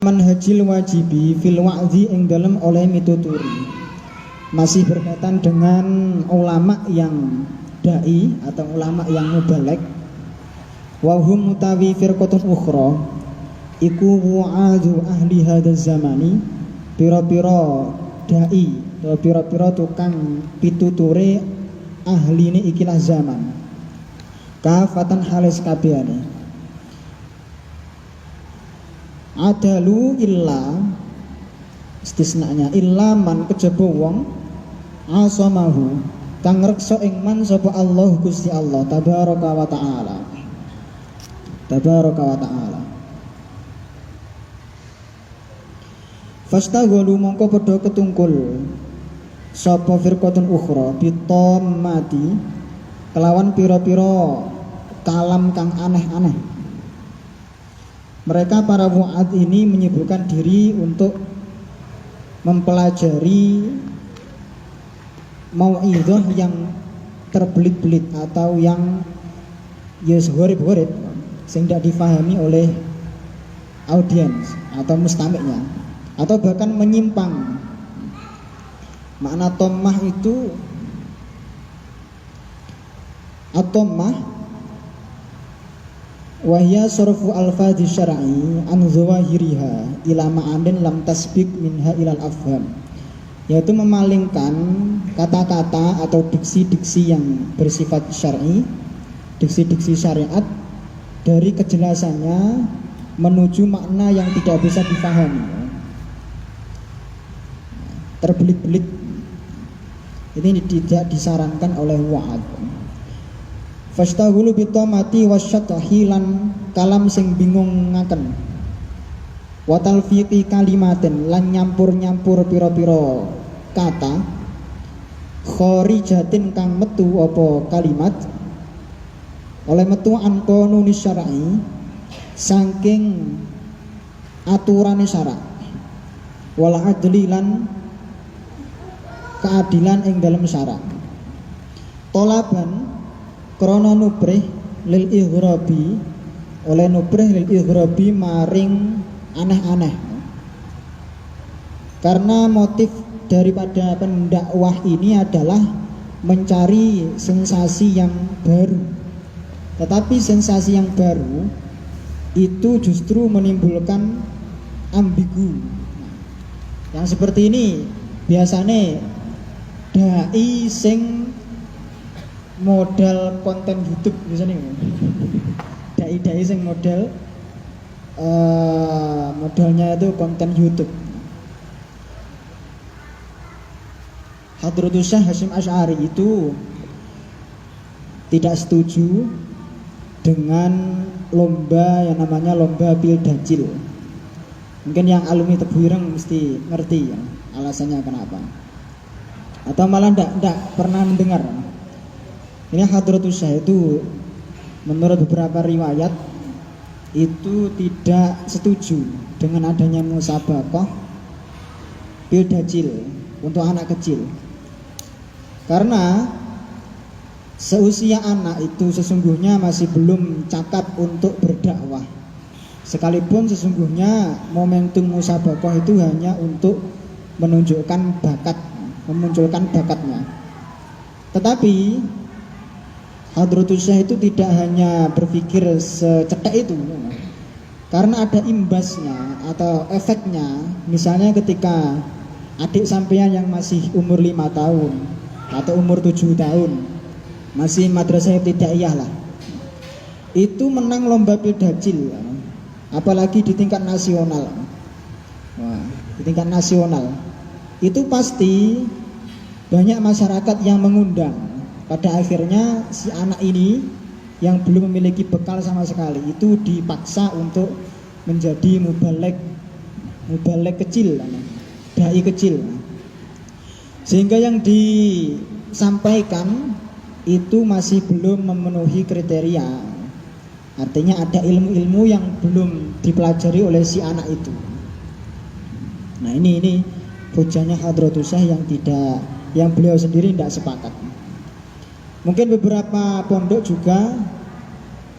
Manhajil wajibi fil wa'dhi ing dalem oleh mituturi. Masih berkaitan dengan ulama yang dai atau ulama yang mubaligh. Wa hum mutawi firqatun ukhra iku wa'adhu ahli hadzal zamani, pira-pira dai atau pira-pira tukang pituture ahline ikilah zaman. Kafatan halis kabehane. Adalu illa istisnanya illa man kejaba wong asamahu kang reksa ing man sapa Allah Gusti Allah tabaraka wa taala. Fastaghalu mongko padha ketungkul sapa firqatun ukhra bitamati kelawan pira-pira kalam kang aneh-aneh. Mereka para wa'ad ini menyibukkan diri untuk mempelajari mau'idhah yang terbelit-belit atau yang horib-horib sehingga tidak difahami oleh audiens atau mustamiknya, atau bahkan menyimpang. Makna tommah itu at-tommah wahya sorfu alfadhi syar'i an zawahiriha ila ma'anin lam tasbik minha ilal afham, yaitu memalingkan kata-kata atau diksi-diksi yang bersifat syar'i, diksi-diksi syariat dari kejelasannya menuju makna yang tidak bisa dipahami, terbelit-belit. Ini tidak disarankan oleh wa'ad. Fastahulu bitomati wasyatahi lan kalam sing bingung ngaken, watal fiqi kalimatin lan nyampur-nyampur pira-pira kata, khorijatin kang metu apa kalimat oleh metu an qanuni syar'i saking aturane syara', wala adli lan keadilan ing dalam syara', tolaban krana nubrih lil ighrabi oleh nubrih lil ighrabi maring aneh-aneh. Karena motif daripada pendakwah ini adalah mencari sensasi yang baru. Tetapi sensasi yang baru itu justru menimbulkan ambigu. Yang seperti ini biasanya dai sing modal konten YouTube misalnya, dai sing modelnya itu konten YouTube. Hadratus Syekh Hasyim Asy'ari itu tidak setuju dengan lomba yang namanya lomba Pildajil. Mungkin yang alumni Tebu Ireng mesti ngerti ya alasannya kenapa, atau malah tidak pernah mendengar. Ini Hadratus Syekh itu menurut beberapa riwayat itu tidak setuju dengan adanya musabaqah Pildajil untuk anak kecil, karena seusia anak itu sesungguhnya masih belum cakap untuk berdakwah. Sekalipun sesungguhnya momentum musabaqah itu hanya untuk menunjukkan bakat, memunculkan bakatnya. Tetapi Hadratus Syekh itu tidak hanya berpikir secetek itu, karena ada imbasnya atau efeknya. Misalnya ketika adik sampean yang masih umur 5 tahun atau umur 7 tahun, masih madrasah ibtidaiyah lah, itu menang lomba Pildajil, apalagi di tingkat nasional. Wah, di tingkat nasional itu pasti banyak masyarakat yang mengundang. Pada akhirnya si anak ini yang belum memiliki bekal sama sekali itu dipaksa untuk menjadi mubaligh kecil, dai kecil. Sehingga yang disampaikan itu masih belum memenuhi kriteria. Artinya ada ilmu-ilmu yang belum dipelajari oleh si anak itu. Nah, ini hujahnya Hadratus Syekh yang beliau sendiri tidak sepakat. Mungkin beberapa pondok juga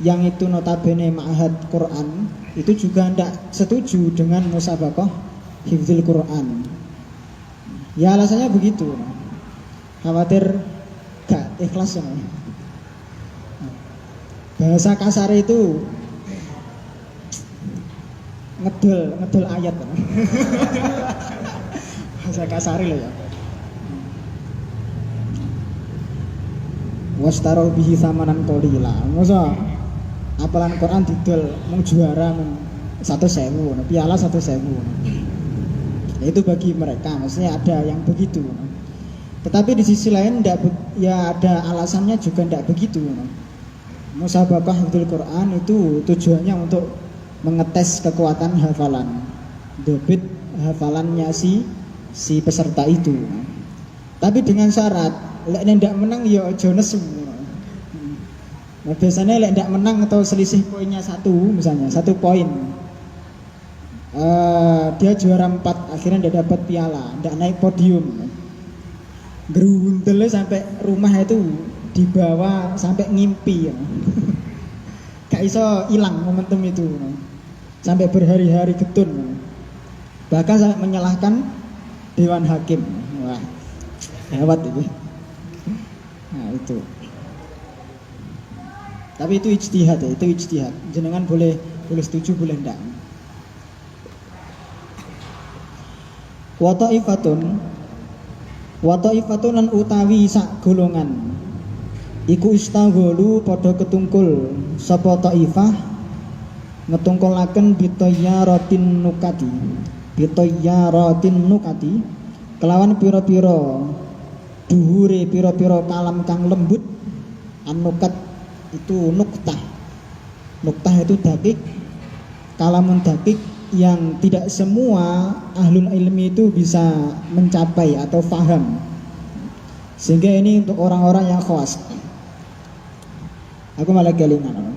yang itu notabene ma'had Quran itu juga tidak setuju dengan musabaqah hifdzul Quran. Ya alasannya begitu, khawatir gak ikhlas ya. Bahasa kasar itu ngedol ayat. Bahasa kasar loh ya. Wastaro bihi samanan qalila. Masa apalan Quran didol mung juara mung 100.000, piala 100.000. Itu bagi mereka, maksudnya ada yang begitu. Tetapi di sisi lain ya ada alasannya juga tidak begitu. Musabaqah hifdzul Quran itu tujuannya untuk mengetes kekuatan hafalan, debit hafalannya si peserta itu. Tapi dengan syarat, lek ndak menang ya aja nesu. Nah, biasanya lek ndak menang atau selisih poinnya 1 misalnya, 1 poin. Dia juara 4, akhirnya dia dapat piala, ndak naik podium. Gerundelnya sampai rumah itu dibawa sampai ngimpi. Gak iso hilang momentum itu. Sampai berhari-hari getun. Bahkan sampai menyalahkan dewan hakim. Wah, hebat itu. Nah, itu. Tapi itu ijtihad ya, itu ijtihad. Jenengan boleh setuju, boleh enggak. Wa ta'ifatun lan utawi sak golongan iku istagholu padha ketungkul sapa ta'ifah ngetungkulaken bitoyaratin nukati kelawan pira-pira dhuhure pira-pira kalam kang lembut. An-nukat itu nuktah itu dakik, kalamun dakik yang tidak semua ahlul ilmi itu bisa mencapai atau faham, sehingga ini untuk orang-orang yang khawas. Aku malah kelingan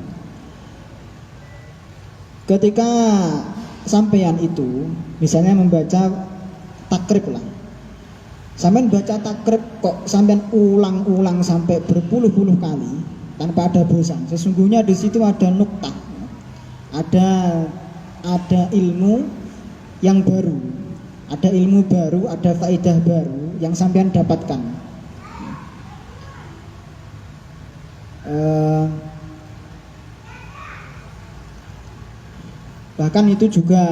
ketika sampeyan itu misalnya membaca takrib lah, sampeyan baca takrib kok sampeyan ulang-ulang sampai berpuluh-puluh kali tanpa ada bosan, sesungguhnya di situ ada nuktah, ada ilmu yang baru, ada ilmu baru, ada faedah baru yang sampean dapatkan. Bahkan itu juga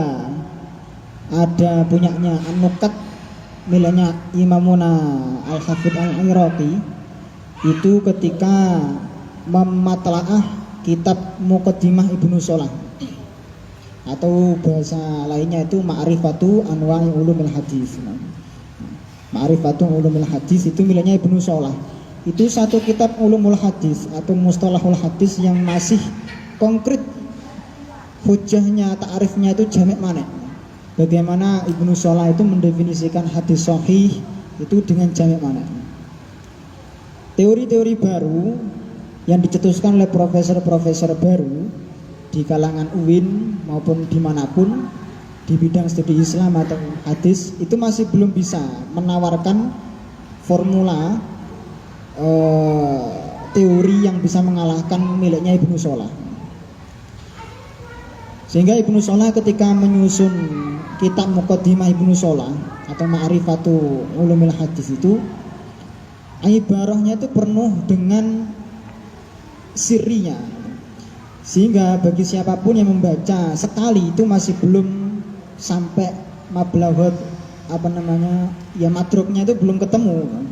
ada punyanya An-Nukat miliknya Imamuna Al-Hafidh Al-Iraqi, itu ketika mematlaah kitab Muqaddimah Ibnu Shalah, atau bahasa lainnya itu Ma'rifatu Anwa'i Ulumil Hadis. Ma'rifatu Ulumil Hadis itu miliknya Ibnu Shalah. Itu satu kitab ulumul hadis atau mustalahul hadis yang masih konkret hujahnya, ta'rifnya itu jamek manek. Bagaimana Ibnu Shalah itu mendefinisikan hadis sahih itu dengan jamek manek. Teori-teori baru yang dicetuskan oleh profesor-profesor baru di kalangan UIN maupun dimanapun di bidang studi Islam atau hadis itu masih belum bisa menawarkan formula teori yang bisa mengalahkan miliknya Ibnu Shalah. Sehingga Ibnu Shalah ketika menyusun kitab Muqaddimah Ibnu Shalah atau Ma'rifatu Ulumil Hadis itu ibarahnya itu penuh dengan sirinya, sehingga bagi siapapun yang membaca sekali itu masih belum sampai mablaghat madruknya itu belum ketemu.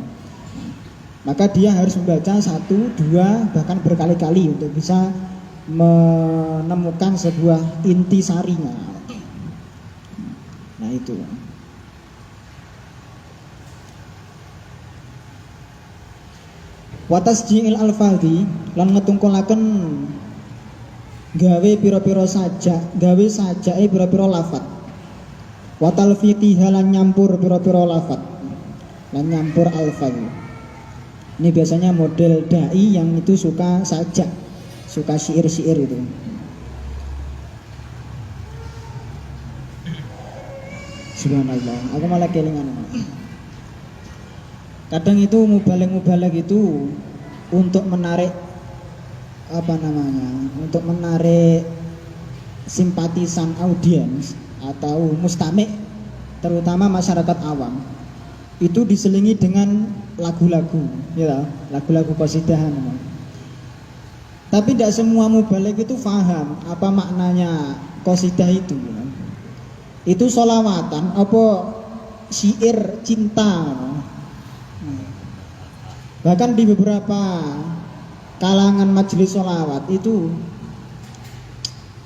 Maka dia harus membaca 1, 2 bahkan berkali-kali untuk bisa menemukan sebuah inti sarinya. Nah itu. Watas ji'il al-fadhi lan ngetungkulaken gawe pira-pira sajake pira-pira lafat. Watal fiqih lan nyampur pira-pira lafat. Lan nyampur al-fadhi. Ini biasanya model dai yang itu suka sajak, suka syair-syair itu. Subhanallah, aku malah kelingan. Kadang itu mubalig itu untuk menarik apa namanya, untuk menarik simpatisan audiens atau mustami', terutama masyarakat awam, itu diselingi dengan lagu-lagu, ya, lagu-lagu qasidahan. Tapi tidak semua mubalik itu paham apa maknanya qasidah itu. Itu sholawatan apa syair cinta. Bahkan di beberapa kalangan majelis sholawat itu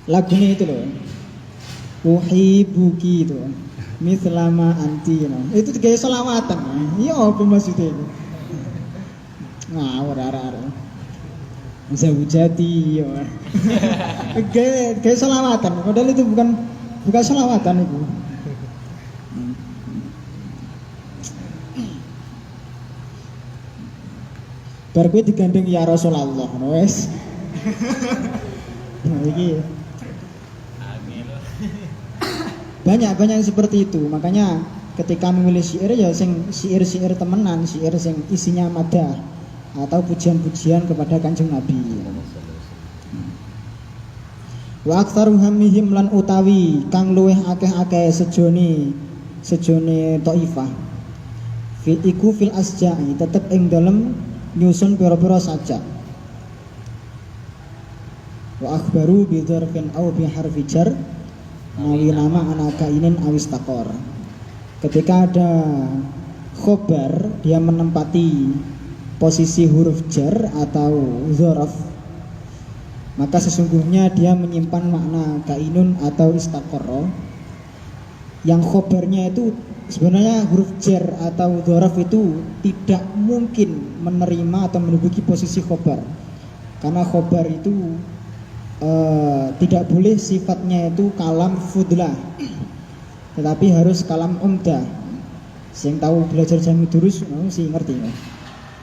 lagunya itu loh, uhibbuki itu mislama anti, itu kayak sholawatan. Iya apa maksudnya itu? Ngawur arah-arah bisa hujati ya. Kayak sholawatan, padahal itu bukan sholawatan itu. Bar kowe digandeng ya Rasulullah, wes. Nah, iki. Banyak yang seperti itu. Makanya ketika memilih syair ya sing syair temenan, syair sing isinya madah atau pujian-pujian kepada Kanjeng Nabi. Wa aktsaru hammihim lan utawi kang luweh akeh-akeh sejone Thaifah. Fil iku fil asja'i tetep ing dalem nyusun pira-pira sajak. Wa akhbaru bi dzarfin aw bi harfi jar mawi nama anaka inin awis takor. Ketika ada khobar, dia menempati posisi huruf jar atau dzaraf, maka sesungguhnya dia menyimpan makna kainun atau istakoro. Yang khobarnya itu sebenarnya huruf jar atau dzaraf itu tidak mungkin menerima atau menduduki posisi khobar, karena khobar itu tidak boleh sifatnya itu kalam fudlah, tetapi harus kalam umdah. Yang tahu belajar jami durus sih ngerti ya.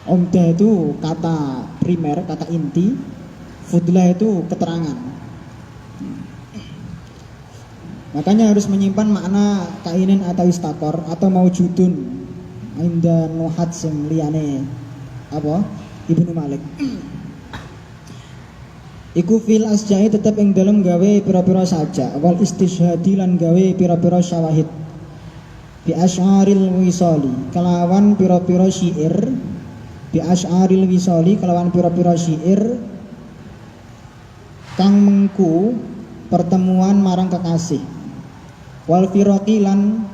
Umdah itu kata primer, kata inti. Fudlah itu keterangan. Makanya harus menyimpan makna kainin atau istakor atau maujudun inda nuhat sing liyane apa Ibnu Malik. Iku fil asja'i tetep ing dalem gawe pira-pira sajak wal istishhadi lan gawe pira-pira syawahid bi asy'aril wisali kelawan pira-pira syair, bi asy'aril wisali kelawan pira-pira syair kang mengku pertemuan marang kekasih, wal firaqi lan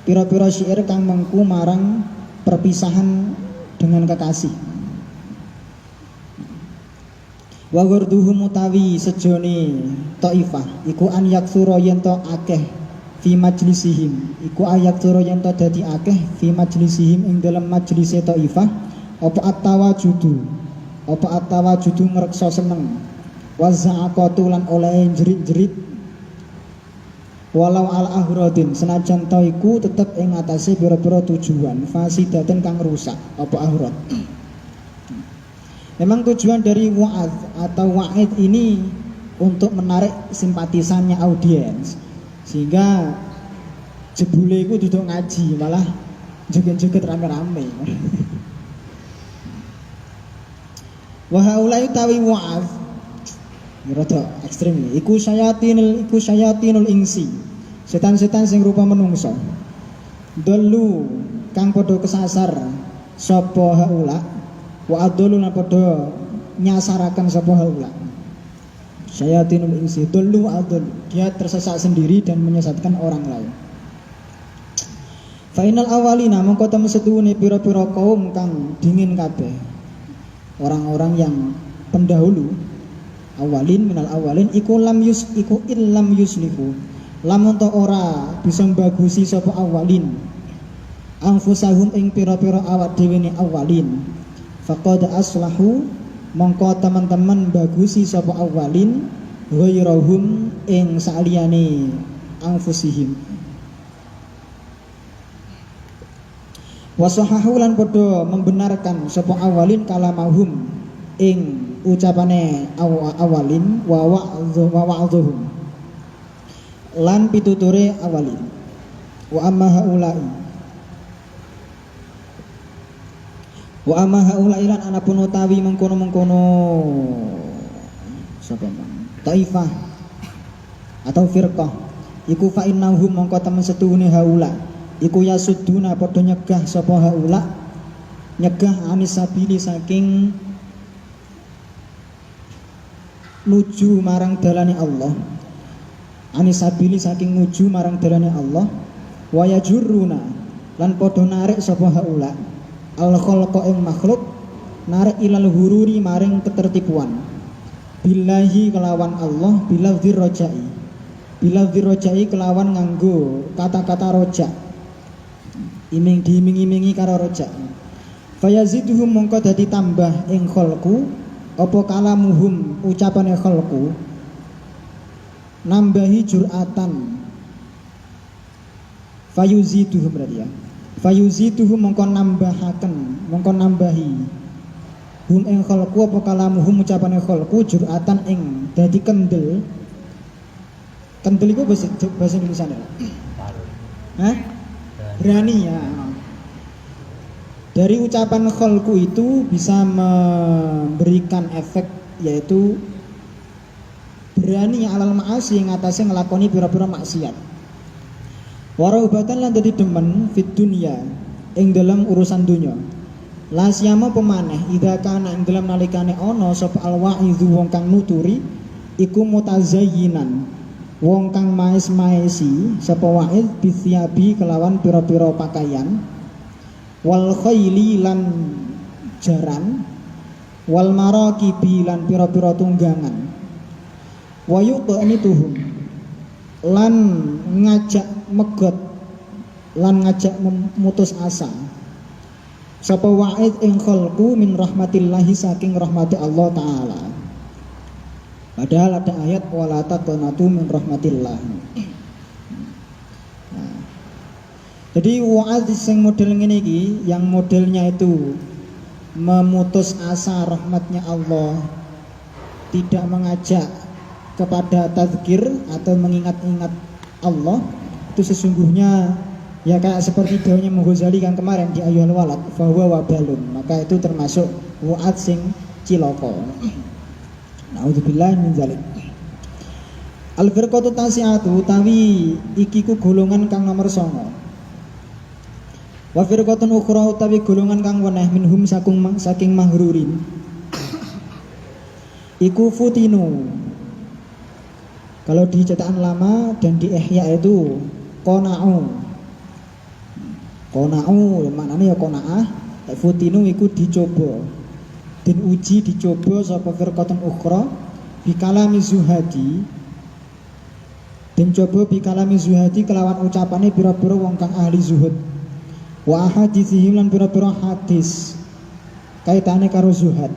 pira-pira syair kang mengku marang perpisahan dengan kekasih. Wa ghurduhum mutawi sejone Thaifah iku an yaksura yen to akeh fi majlisihim, iku ayak sura yen to dadi akeh fi majlisihim ing dalam majlise Thaifah apa at-tawajudu ngreksa seneng wa za'aqatu lan oleh jerit-jerit walau al ahradin senajan to iku tetep ing atase pira-pira tujuan fasidaten kang rusak apa ahrad. Memang tujuan dari wa'ad atau wa'id ini untuk menarik simpatisannya audiens, sehingga jebule itu duduk ngaji malah joget-joget rame-rame. Wa haula utawi wa'ad rada ekstrem iku syayatinul ingsi, setan-setan sing rupa menungso. Dulu kang padha kesasar sapa haula wa adulu lan padha nyasaraken sapa haula. Syayatinul insi dulu adul, dia tersesat sendiri dan menyesatkan orang lain. Fainal awalina mongko temu setuhune pira-pira kaum kang dingin kabeh, orang-orang yang pendahulu, awalin minal awalin iku illam yuslihu, lamun to ora bisa bagusi sapa awalin anfusahum ing pira-pira awak dhewe ne awalin. Faqad aslahu mongko teman-teman bagusi sapa awalin ghairahum ing saliyane anfusihim. Wasahahu lan padha membenarkan sapa awalin kalamahum ing ucapane awalin wa wa'dhuhum lan pituture awalin. Wa amma haula'i lan anapun utawi mengkono-mengkono sapa man taifah atau firqah iku fa innahum mongko temen setuhune haula iku yasudduna padha nyegah sapa haula nyegah anis sabili saking nuju marang dalane Allah anis sabili saking nuju marang dalane Allah wa yajuruna lan padha narik sapa haula al khalqa ing makhluk narik ilal hururi maring ketertipuan billahi kelawan Allah bilafdzir rojai kelawan nganggo kata-kata rojak diiming-imingi karo rojak fayaziduhum mongko dadi tambah ing khalqu apa kalamuhum ucapane khalqu nambahi jur'atan fayuziduhum berarti ya fayuziduhum mongko nambahi hum ing khalqu apa kalamuhum ucapane khalqu jur'atan ing dadi kendel iku bahasa Indonesia ya? Hah? Berani ya. Dari ucapan khalqu itu bisa memberikan efek yaitu berani alal ma'asi ngatasé nglakoni pira-pira maksiat. Warahbatan lan dadi demen fit dunya ing dalam urusan dunya. La siyama pemaneh idza kana ing dalam nalikane ana sapa alwa'izu wong kang nuturi iku mutazayyinan wong kang maes-maesi sapa wa'id bisyabi kelawan pira-pira pakaian wal khayli lan jaran wal maraqibi lan pira-pira tunggangan wa yuqanituhum lan ngajak megot lan ngajak memutus asa sapa wa'id ing khalqu min rahmatillahi saking rahmati Allah taala. Padahal ada ayat wala taqnatu min rahmatillah. Nah, jadi wa'id sing model ngene iki yang modelnya itu memutus asa rahmatnya Allah, tidak mengajak kepada tazkir atau mengingat-ingat Allah, itu sesungguhnya ya kayak seperti daunnya Ghazali kan kemarin di Ayyuhal Walad fahuwa wabalun, maka itu termasuk wa'ad sing ciloko. Nauzubillahi min dzalik. Al firqatu tasi'atu utawi iki ku golongan kang nomor 9. Wa firqatun ukhra utawi golongan kang weneh minhum saking mahrurin. Iku futinu. Kalau di cetakan lama dan di Ihya itu Qona'u maknanya ya qona'ah, futinu iku dicoba. Den uji dicoba sapa firqatun ukhra bikalami zuhadi. Den coba bikalami zuhadi kelawan ucapane pira-pira wong kang ahli zuhud. Wa haditsihim lan pira-pira hadis kaitane karo zuhad.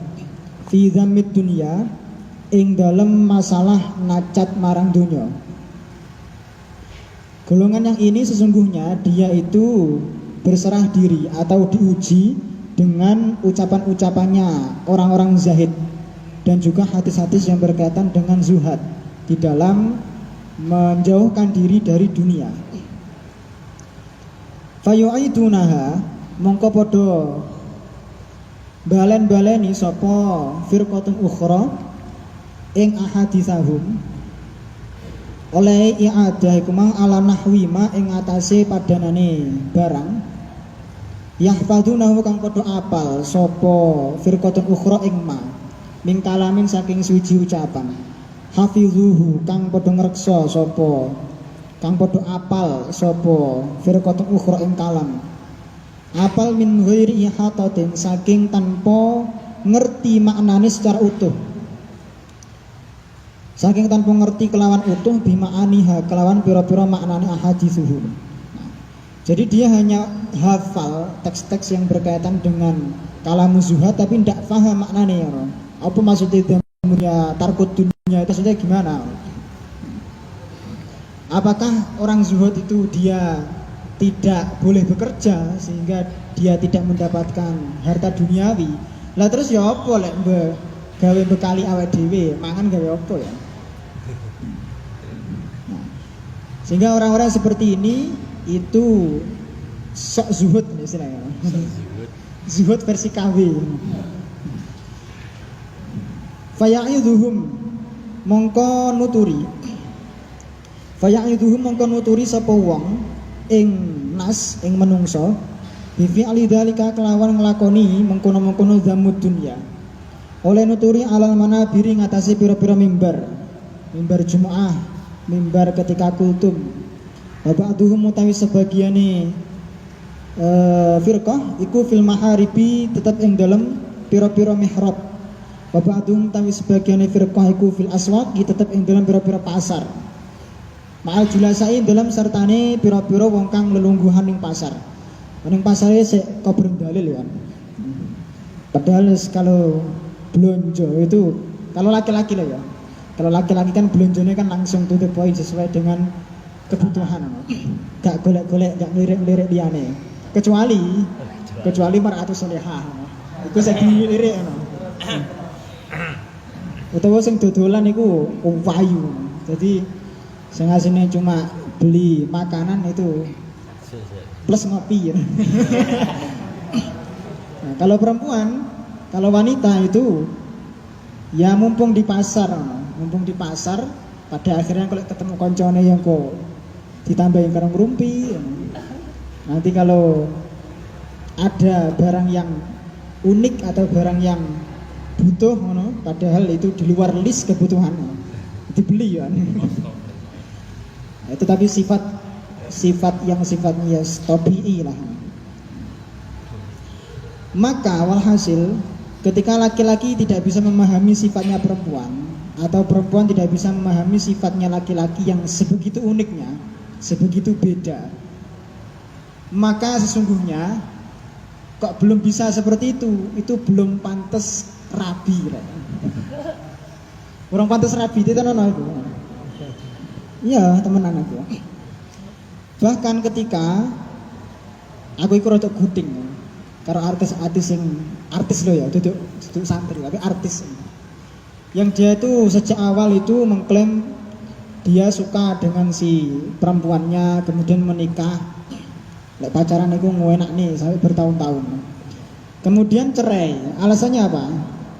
Fi dzammid dunya ing dalem masalah nacat marang dunya. Golongan yang ini sesungguhnya dia itu berserah diri atau diuji dengan ucapan-ucapannya orang-orang zahid dan juga hadis-hadis yang berkaitan dengan zuhad di dalam menjauhkan diri dari dunia. Fayu'idunaha mongko podo balen-baleni sapa firqatun ukhra ing ahaditsahum oleh i'adah iku mang ala nahwi ma ing atase padanane barang yahfadunahu kang padha apal sapa firqatun ukhra ing ma min kalamin saking suci ucapan hafizuhu kang padha ngreksa sapa kang padha apal sapa firqatun ukhra ing kalam apal min ghairi ihatatin saking tanpa ngerti maknane secara utuh saking tanpa ngerti kelawan utuh bima'aniha kelawan pira-pira maknane ahaditsuhu. Jadi dia hanya hafal teks-teks yang berkaitan dengan kalamu zuhad tapi tidak paham maknanya ya. Apa maksudnya dunia tarkut dunia itu maksudnya gimana? Apakah orang zuhud itu dia tidak boleh bekerja sehingga dia tidak mendapatkan harta duniawi? Lah terus ya apa lek gawe bekali awake dhewe, mangan gawe apa ya? Nah, sehingga orang-orang seperti ini itu sok zuhud istilahnya. Zuhud versi KW. Faya'idhuhum mongko nuturi faya'iduhum mongko nuturi sapa wong ing nas ing menungso bifi alidhalika kelawan nglakoni mengkono-mengkono zamud dunya oleh nuturi alal manabiri ngatasi pira-pira mimbar Jumaah mimbar ketika kultum ba'duhum utawi sebagiane firqah iku fil maharibi tetap ing dalem pira-pira mihrab ba'duhum utawi sebagiane firqah iku fil aswaq tetap ing dalem pira-pira pasar ma'al julasai dalam sertane pira-pira wong kang lelungguhan ning pasar. Ning pasare sik kober dalil ya. Padahal kalau belanja itu kalau laki-laki lah ya. Kalau laki-laki kan belanjanya kan langsung to the point sesuai dengan kebutuhan. Gak golek-golek, gak lirik-lirik liyane. Kecuali mar'atus solehah. Iku sing dilirik ngono. Utawa sing dodolan iku wayu. Jadi sing asine cuma beli makanan itu plus ngopi ya. Nah, kalau perempuan, kalau wanita itu ya mumpung di pasar pada akhirnya kalau ketemu koncone yang kok ditambahin karang rumpi nanti kalau ada barang yang unik atau barang yang butuh padahal itu di luar list kebutuhan dibeli ya. Itu tapi sifat yang sifatnya tabii lah. Maka walhasil ketika laki-laki tidak bisa memahami sifatnya perempuan atau perempuan tidak bisa memahami sifatnya laki-laki yang sebegitu uniknya, sebegitu beda, maka sesungguhnya kok belum bisa seperti itu belum pantas rabi. Orang pantas rabi itu nono itu. Iya, temenan aku. Bahkan ketika aku ikut rada guting karo artis lo ya, duduk santri tapi artis. Yang dia itu sejak awal itu mengklaim dia suka dengan si perempuannya, kemudian menikah. Lek pacaran itu enak nih sampai bertahun-tahun. Kemudian cerai. Alasannya apa?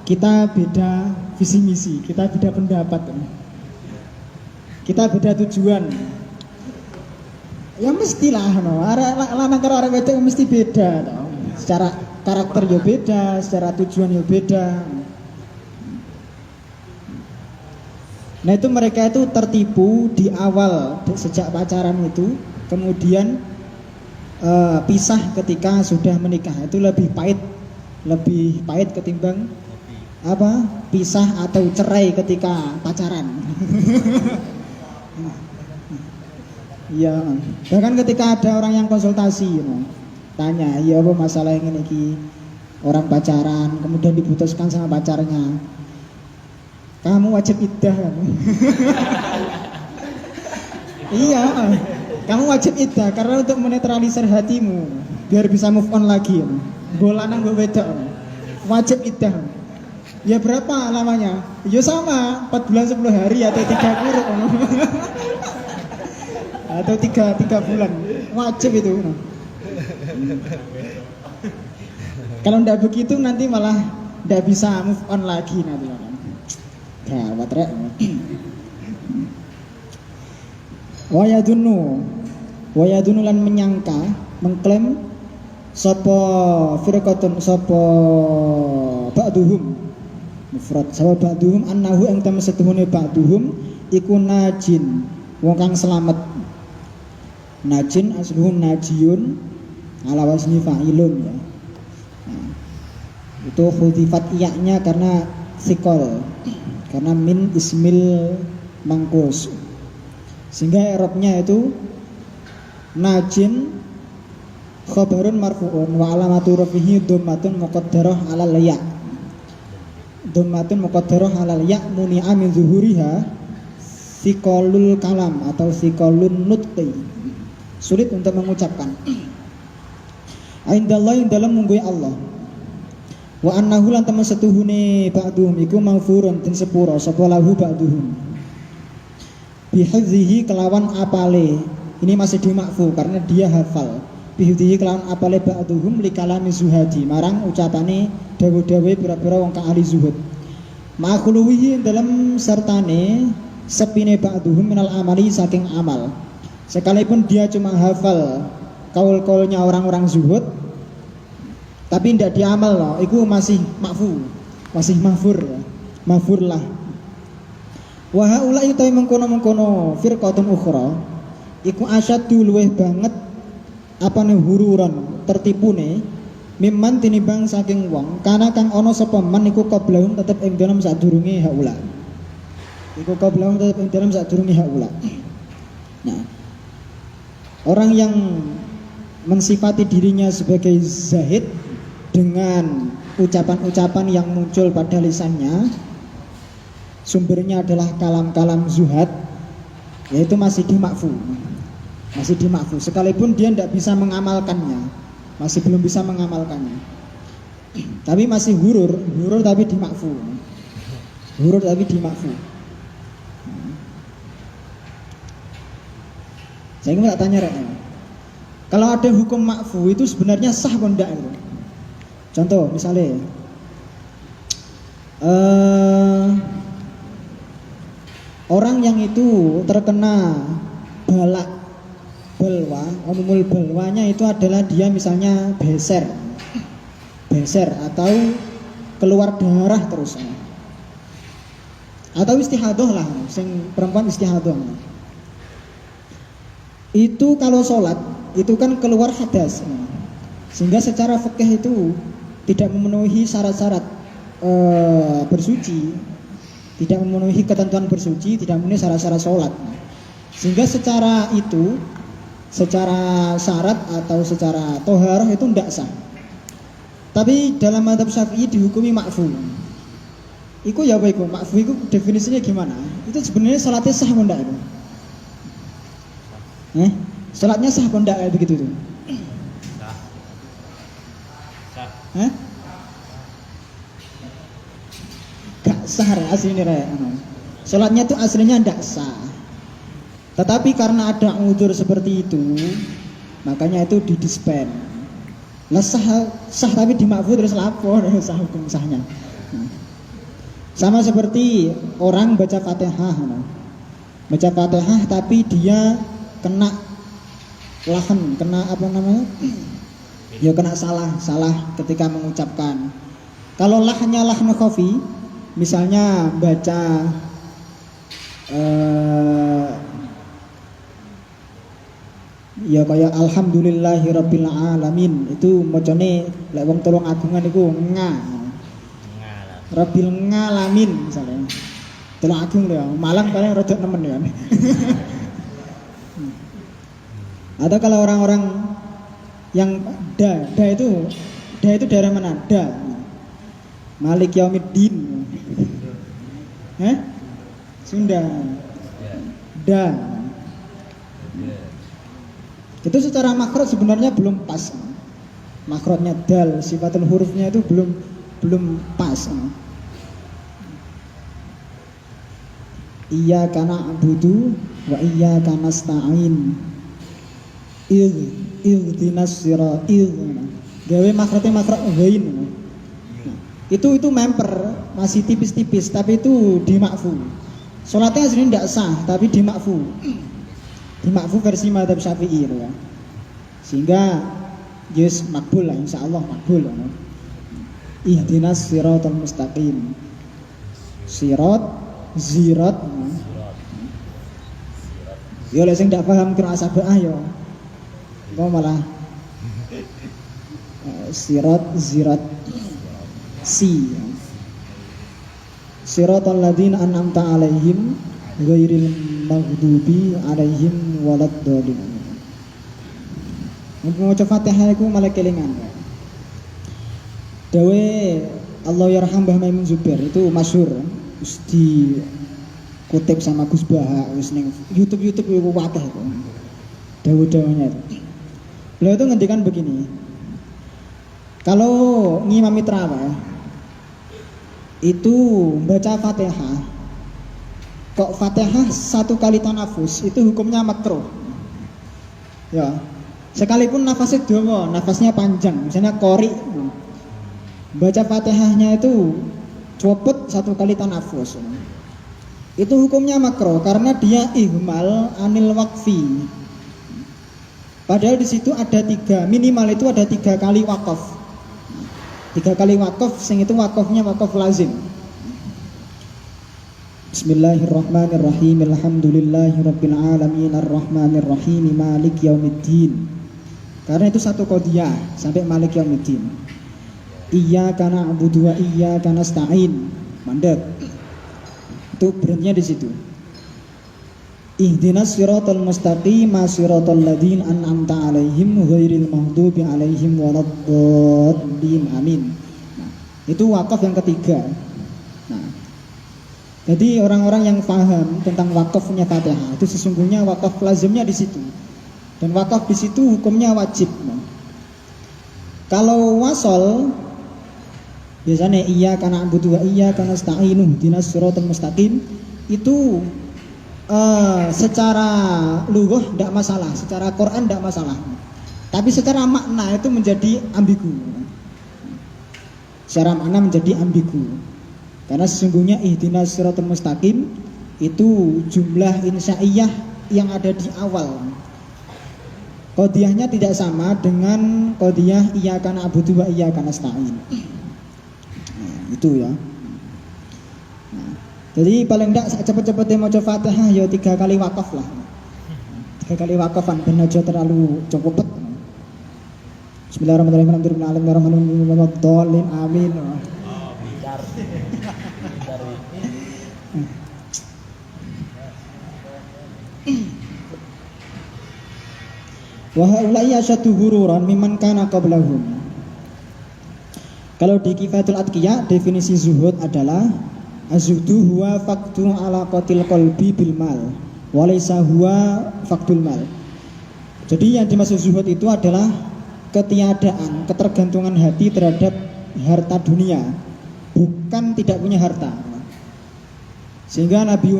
Kita beda visi misi, kita beda pendapat. Kita beda tujuan. Ya mestilah lanang karo arek wedok mesti beda toh. Secara karakter ya beda, secara tujuan ya beda. Nah itu mereka itu tertipu di awal sejak pacaran itu, kemudian pisah ketika sudah menikah. Itu lebih pahit ketimbang apa? Pisah atau cerai ketika pacaran. Iya, bahkan ketika ada orang yang konsultasi, tanya, iya apa masalah yang ini orang pacaran, kemudian diputuskan sama pacarnya, kamu wajib iddah kan? Iya, kamu wajib iddah karena untuk menetralisir hatimu, biar bisa move on lagi. Bolanang gue wedok, wajib iddah. Ya berapa lamanya? Ya sama, 4 bulan 10 hari atau 3 kuruk. Atau 3 bulan wajib itu. Kalau ndak begitu nanti malah ndak bisa move on lagi nanti. Gawat rek. Wayadunu lan menyangka, mengklaim sapa firqatun sapa ba'duhum mufrad sapa ba'duhum annahu ing temen setuhune ba'duhum iku najin wong kang selamat. Najin asluhun najiyun ala wazni fa'ilun ya. Nah, itu khudifat iyaknya karena sikol, karena min ismil mangkus, sehingga i'rabnya itu najin khabarun marfu'un wa alamatu rafihi dhammatun muqaddarah 'alal ya'. Dhammatun muqaddarah 'alal ya' muni'a min zuhuriha siqalul kalam atau siqalun nutqi. Sulit untuk mengucapkan. Indallahi dalam munggui Allah. Wa annahu lan temen setuhune ba'duhum iku maghfurun den sepura sapa lahu ba'duhum. Bihadhihi kelawan apale. Ini masih dimakfu karena dia hafal. Bihadhihi kelawan apale ba'duhum li kalami zuhadi marang ucapane dawu-dawe pira-pira wong kang ahli zuhud. ma'khuluwihi dalam sertane sepine ba'duhum minal amali saking amal. Sekalipun dia cuma hafal kaul-kaulnya orang-orang zuhud, tapi tidak diamal loh, itu masih makfu, masih mahfur, mahfur lah. Wa haula utawi mengkono-mengkono firqatun ukhra, iku asyaddu luweh banget apane hururan tertipune mimman tinimbang saking wong kana kang ana sapa man iku qablahum tetep ing dalem sadurunge haula. Iku qablahum tetep ing dalem sadurunge haula. Nah, orang yang mensifati dirinya sebagai zahid dengan ucapan-ucapan yang muncul pada lisannya, sumbernya adalah kalam-kalam zuhad, yaitu masih dimakfu, masih dimakfu. Sekalipun dia tidak bisa mengamalkannya, masih belum bisa mengamalkannya, tapi masih hurur tapi dimakfu, hurur tapi dimakfu. Saya ingin tak tanya Rek, kalau ada hukum makfu itu sebenarnya sah atau enggak itu? Contoh misalnya orang yang itu terkena balwa, umumul balwanya itu adalah dia misalnya beser atau keluar darah terus, atau istihadoh lah, sing perempuan istihadoh. Itu kalau sholat itu kan keluar hadas, sehingga secara fikih itu tidak memenuhi syarat-syarat bersuci, tidak memenuhi ketentuan bersuci, tidak memenuhi syarat-syarat sholat, sehingga secara itu, secara syarat atau secara toharoh itu tidak sah. Tapi dalam mazhab Syafi'i dihukumi makfu. Iku ya apa iku? Makfu itu definisinya gimana? Itu sebenarnya sholatnya sah atau enggak itu? Sholatnya sah atau enggak begitu tuh? Sah. Gak sah aslinya. Sholatnya itu aslinya tidak sah. Tetapi karena ada udzur seperti itu, makanya itu didispen. Lah sah tapi dimakfu terus lapor sah hukum sahnya. Sama seperti orang baca Fatihah. Baca Fatihah tapi dia kena lahan, kena apa namanya? Ya kena salah ketika mengucapkan. Kalau lahnya lahnu khafi, misalnya baca ya kayak alhamdulillahirabbil alamin, itu mocone lek wong tolong agungan iku rabbil ngalamin misalnya. Tolong agung lho, Malang paling rada nemen ya. Atau kalau orang-orang yang da itu daerah mana? Da. Malik Yaumiddin. Sunda. Da. Itu secara makhraj sebenarnya belum pas. Makhrajnya dal, sifatul hurufnya itu belum pas. Iyyaka na'budu wa iyyaka nasta'in. Ihdinas siratal. Gawe makhrajnya makhraj ghain. Itu memper masih tipis-tipis tapi itu dimakfu. Salatnya aslinya tidak sah tapi dimakfu. Dimakfu versi mazhab Syafi'i ya. Sehingga yes makbul lah, insyaallah makbul. Ihdinas siratal mustaqim. Zirat. Yo lek sing ndak paham qiraat sab'ah yo. Kok malah zirat si. Siratal ladzina an'amta 'alaihim ghairil maghdubi 'alaihim waladdallin. Maca Fatihah iku malah kelingan. Dawe Allah yarham Mbah Maimun Zubair itu masyhur, wis dikutip sama Gus Baha, wis ning YouTube iku akeh kok. Dawe-dawanya itu. Beliau itu ngendikan begini. Kalau ngimami tarawih itu baca Fatihah, kok Fatihah satu kali tanafus itu hukumnya makruh. Ya, sekalipun nafasnya dawa, nafasnya panjang, misalnya qori, baca Fatihahnya itu copot 1 kali tanafus. Itu hukumnya makruh karena dia ihmal anil waqfi. Padahal di situ ada 3, minimal itu ada 3 kali wakaf. 3 kali wakaf, sing itu wakafnya wakaf lazim. Bismillahirrahmanirrahim. Alhamdulillahirabbil alamin arrahmanirrahim maliki yaumiddin. Karena itu satu qadiyah sampai maliki yaumiddin. Iyyaka na'budu wa iyyaka nasta'in. Mandek. Itu berhentinya di situ. Ihdinas siratal mustaqim siratal ladzina an'amta 'alaihim ghairil maghdubi 'alaihim waladdallin. Amin. Nah, itu wakaf yang ketiga. Nah, jadi orang-orang yang paham tentang wakafnya Fatihah itu sesungguhnya wakaf lazimnya di situ. Dan wakaf di situ hukumnya wajib. Nah, kalau wasol biasanya iyyaka na'budu wa iyyaka nasta'in ihdinas siratal mustaqim itu secara lughah tidak masalah, secara Quran tidak masalah. Tapi secara makna itu menjadi ambigu. Secara makna menjadi ambigu. Karena sesungguhnya ihdinas siratal mustaqim itu jumlah insya'iyah yang ada di awal. Qadiyahnya tidak sama dengan qadiyah iyyaka na'budu wa iyyaka nasta'in. Itu ya. Nah, jadi paling tidak cepet-cepet maca Fatihah ya 3 kali wakaf lah. 3 kali wakafan ben aja terlalu cepet. Bismillahirrahmanirrahim. Amin. Wa haula'i asyaddu hururan mimman kana qablahum. Kalau di Kifayatul Atqiya definisi zuhud adalah az-zuhdu huwa faqdu alaqatil qalbi bil mal wa laysa huwa faqdul mal. Jadi yang dimaksud zuhud itu adalah ketiadaan, ketergantungan hati terhadap harta dunia, bukan tidak punya harta. Sehingga Nabi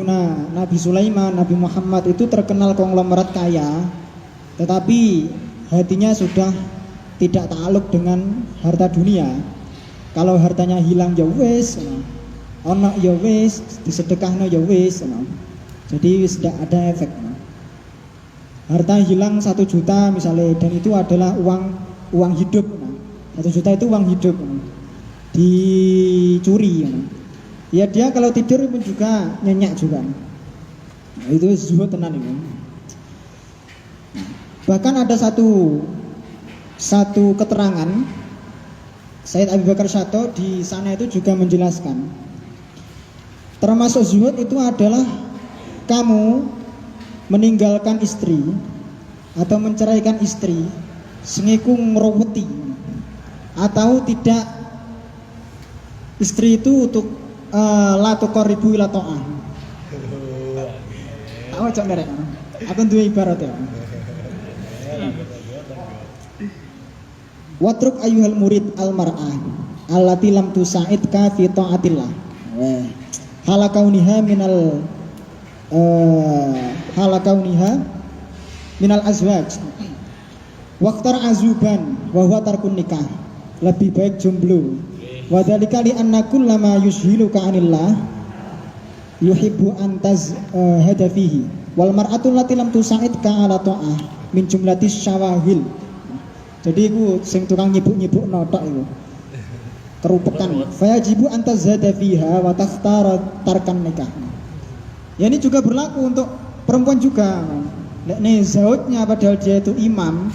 Sulaiman, Nabi Muhammad itu terkenal konglomerat kaya, tetapi hatinya sudah tidak ta'aluk dengan harta dunia. Kalau hartanya hilang ya wis, ono ya wis, disedekahno ya wis, jadi wis tidak ada efek. Harta hilang 1 juta misalnya, dan itu adalah uang hidup. 1 juta itu uang hidup, dicuri. Ya dia kalau tidur pun juga nyenyak juga. Nah, itu zuhud tenan itu. Bahkan ada satu keterangan Sayyid Abu Bakar Syato di sana itu juga menjelaskan, termasuk zuhud itu adalah kamu meninggalkan istri atau menceraikan istri sengiku ngeroweti, atau tidak istri itu untuk la tuqarribu ila ta'ah. Tahu cok mereka. Aku duwe ibarat ya. Watruk ayyuhal murid al mar'ah allati lam tusa'idka fi ta'atillah. Halakauniha minal azwaj. Waqtar azuban wa huwa tarkun nikah. Lebih baik jomblo. Wa dzalika li anna kullama yushhiluka 'anillah yuhibbu an tazhada fihi. Wal mar'atu allati lam tusa'idka 'ala ta'ah min jumlatis syawahil. Jadi iku sing tukang nyibuk-nyibuk notok iku. Kerupekan. Fayajibu antazada fiha wa takhtara tarkan nikah. Ya ini juga berlaku untuk perempuan juga. Nek zaujnya padahal dia itu imam.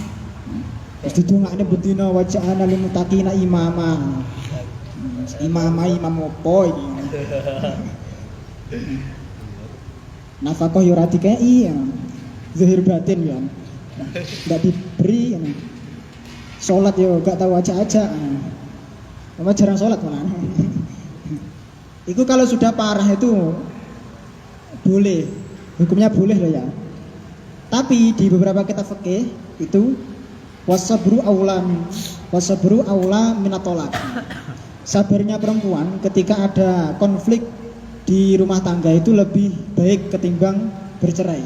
Wis didongakne bedina waja'ana lil muttaqina imama. Imam opo iki? Nafkah yo ora dikei. Zahir batin ya. Enggak diberi ya. Sholat ya gak tahu aja. Mama jarang sholat malah. Itu kalau sudah parah itu boleh, hukumnya boleh loh ya. Tapi di beberapa kitab fikih itu wasabru aula minatolak. Sabarnya perempuan ketika ada konflik di rumah tangga itu lebih baik ketimbang bercerai.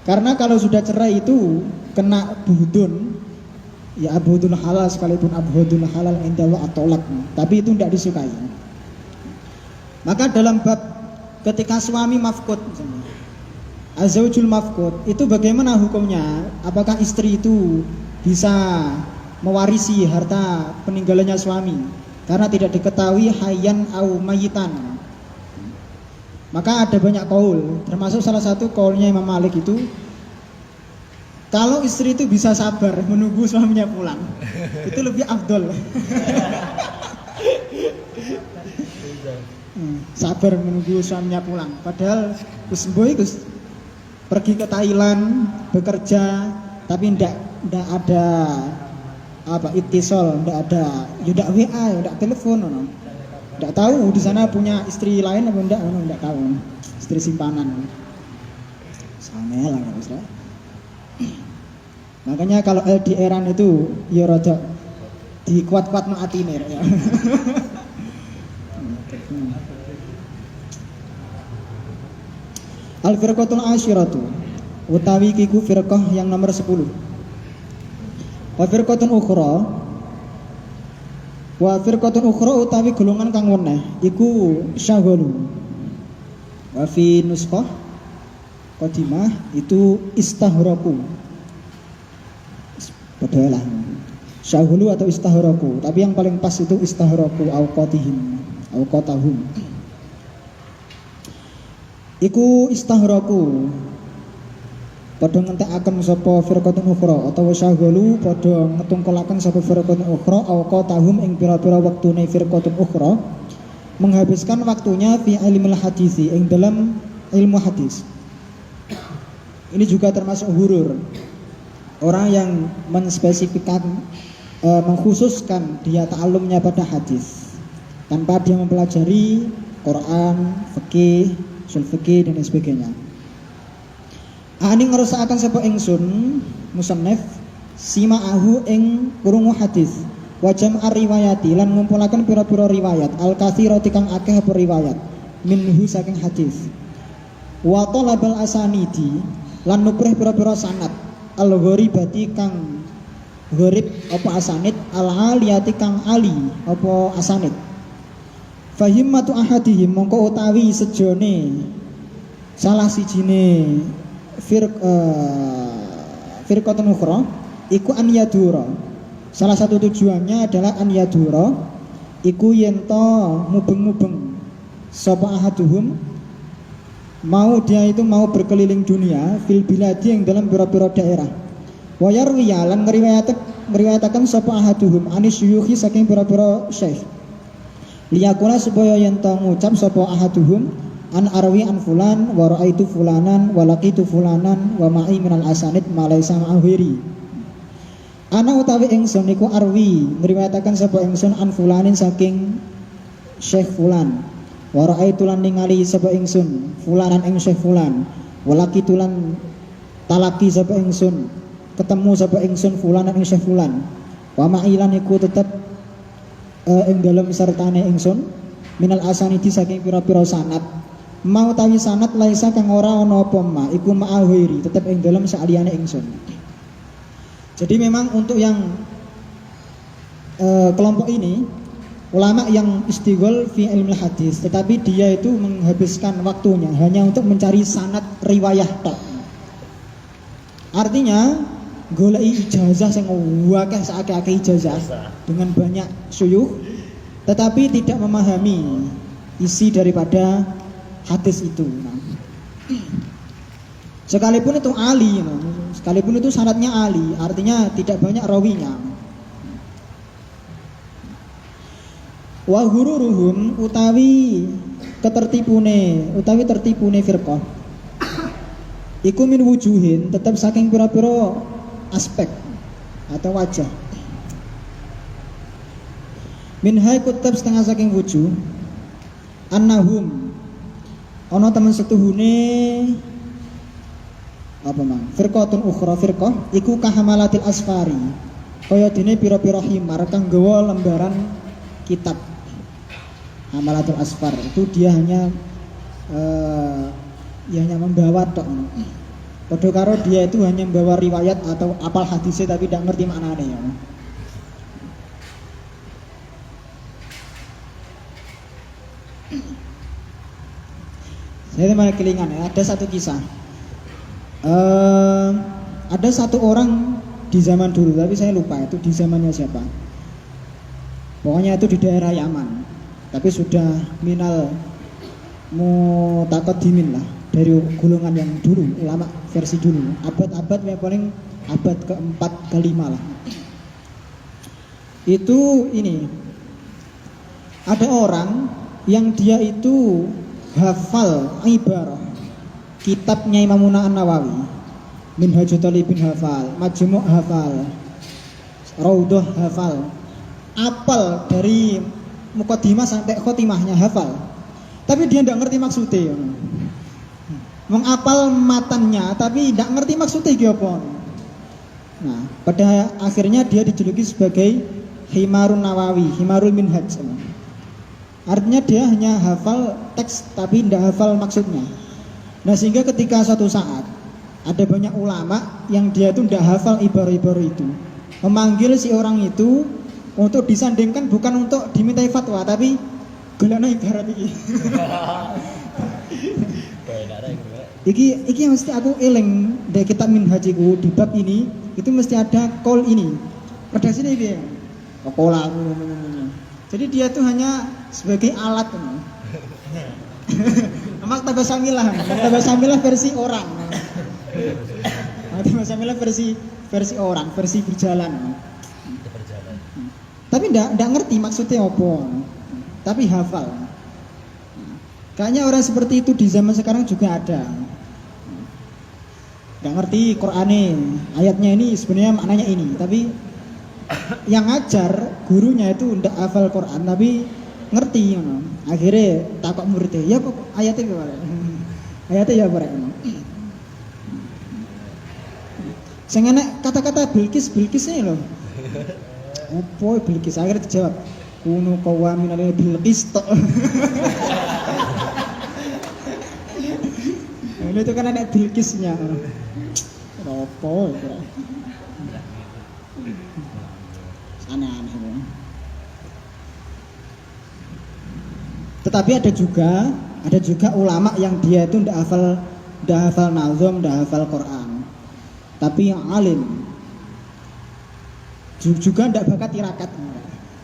Karena kalau sudah cerai itu kena buhdun. Ya abhudul halal, sekalipun abhudul halal indallah atolak, tapi itu tidak disukai. Maka dalam bab ketika suami mafqud misalnya, azwaujul mafqud, itu bagaimana hukumnya? Apakah istri itu bisa mewarisi harta peninggalannya suami karena tidak diketahui hayyan au mayitan? Maka ada banyak kaul, termasuk salah satu kaulnya Imam Malik itu, kalau istri itu bisa sabar menunggu suaminya pulang, itu lebih afdol. Sabar menunggu suaminya pulang. Padahal Gus Boy pergi ke Thailand bekerja, tapi ndak ada itisol, ndak ada, ya ndak WA, ya ndak telepon, ndak tahu di sana punya istri lain apa ndak tahu, istri simpanan. Sama lah kan. Makanya kalau LDR-an itu ya rada dikuat-kuatno atine ya. Al-firqatul asyiratu, utawi kiku firqah yang nomor 10. Wa firqatun ukhra utawi golongan kang weneh iku syaghalu. Wa fi nuskhah qadimah itu istahraku. Padahal lah syaghalu atau istahraku, tapi yang paling pas itu istahraku auqatahum. Iku istahraku padha ngentekaken sapa firqatun ukhra utawa syaghalu padha ngetungkolaken sapa firqatun ukhra auqatahum ing pira-pira wektune firqatun ukhra menghabiskan waktunya fi ilmil hadis ing dalam ilmu hadis. Ini juga termasuk hurur, orang yang menspesifikkan mengkhususkan dia ta'allumnya pada hadis tanpa dia mempelajari Quran, fikih, usul fikih dan sebagainya. Ani ngrasakaken sapa ingsun musannaf sima'ahu ing krungu hadis wa jam'ar riwayati lan ngumpulaken pira-pira riwayat al-katsirati kang akeh apa riwayat minhu saking hadis wa talabal asanidi lan nuprih pira-pira sanad al-gharibati kang gharib apa asanid al-aliyati kang ali apa asanid. Fahimmatu ahadihim mongko utawi sejone salah sijine firqatun ukhra iku an yadura. Salah satu tujuannya adalah an yadura iku yen to mubeng-mubeng sapa ahaduhum, mau dia itu mau berkeliling dunia fil biladi yang dalam pira-pira daerah. Wa yarwiya lan ngriwayataken sapa ahaduhum anis syuyukhi saking pira-pira syekh. Liyakula supaya yen to ngucap sapa ahaduhum an arwi an fulan wa raaitu fulanan wa laqitu fulanan wa ma'i minal asanid ma laisa ma'ahiri. Ana utawi ingsun niku arwi ngriwayataken sapa ingsun an fulanin saking syekh fulan wa raaitu lan ningali sapa ingsun fulanan ing syekh fulan wa laqitu lan talaki sapa ingsun ketemu sapa ingsun fulanan ing syekh fulan wa ma'i lan iku tetep ing dalam sertane ingsun minal asanidi saking pira-pira sanad mau tawi sanad laisa kang ora ana apa ma iku ma'ahiri tetep ing dalam saliyane ingsun. Jadi memang untuk yang kelompok ini ulama yang istighol fi ilmu hadis, tetapi dia itu menghabiskan waktunya hanya untuk mencari sanad riwayah tok. Artinya goleki ijazah sing akeh sakake ijazah dengan banyak syuyukh, tetapi tidak memahami isi daripada hadis itu. Sekalipun itu ali, sekalipun itu sanadnya ali, artinya tidak banyak rawinya. Wa hururuhum utawi tertipune firqah iku min wujuhin tetap saking pira-pira aspek atau wajah. Minha kutab setengah saking wujuh annahum ana temen setuhune apa mang firqatun ukhra firqah iku kahamalatil asfari kaya dene pira-pira himar kang gawa lembaran kitab. Hamalatul asfar itu dia hanya membawa tok. Padha karo dia itu hanya membawa riwayat atau apal hadisnya tapi tidak ngerti maknanya ya. Jadi malah kelingan ya. Ada satu kisah. Ada satu orang di zaman dulu, tapi saya lupa itu di zamannya siapa. Pokoknya itu di daerah Yaman. Tapi sudah minal mutaqaddimin lah, dari golongan yang dulu, ulama versi dulu. Abad-abad yang paling abad keempat kelima lah. Itu ini ada orang yang dia itu hafal ibarah kitabnya Imam An-Nawawi, Minhajul Talibin hafal, Majmu' hafal, Raudhah hafal, apal dari muqaddimah sampai khotimahnya hafal. Tapi dia tidak ngerti maksudnya. Mengapal matannya tapi tidak ngerti maksudnya apa. Nah, pada akhirnya dia dijuluki sebagai Himarun Nawawi, Himarul Minhaj. Artinya dia hanya hafal teks tapi tidak hafal maksudnya. Nah, sehingga ketika suatu saat ada banyak ulama yang dia itu tidak hafal ibarah-ibarah itu, memanggil si orang itu untuk disandingkan, bukan untuk dimintai fatwa, tapi golekno ibarat iki. Iki mesti aku eling dari kitab Minhajiku di bab ini, itu mesti ada kol ini. Redaksine piye? Pola. Jadi dia tuh hanya sebagai alat. Maktabah Samilah versi orang. Maktabah Samilah versi orang, versi berjalan. Tapi enggak ngerti maksudnya apa. Tapi hafal. Kayaknya orang seperti itu di zaman sekarang juga ada. Enggak ngerti Qur'ane, ayatnya ini sebenarnya maknanya ini, tapi yang ngajar gurunya itu ndak hafal Quran tapi ngerti ngono. Akhirnya takok muridnya, "Ya kok ayatnya gimana?" Ayatnya ya barek ngono. Sing enek kata-kata Bilqis ini loh. Opo Bilqis akhirnya dijawab, "Kunu qawamin alal Bilqis tok." Nah, itu kan ada Bilqisnya. Opo itu. Aneh-aneh. Tetapi ada juga ulama yang dia itu ndak hafal nazom, ndak hafal Quran, tapi yang alim juga ndak bakat tirakat.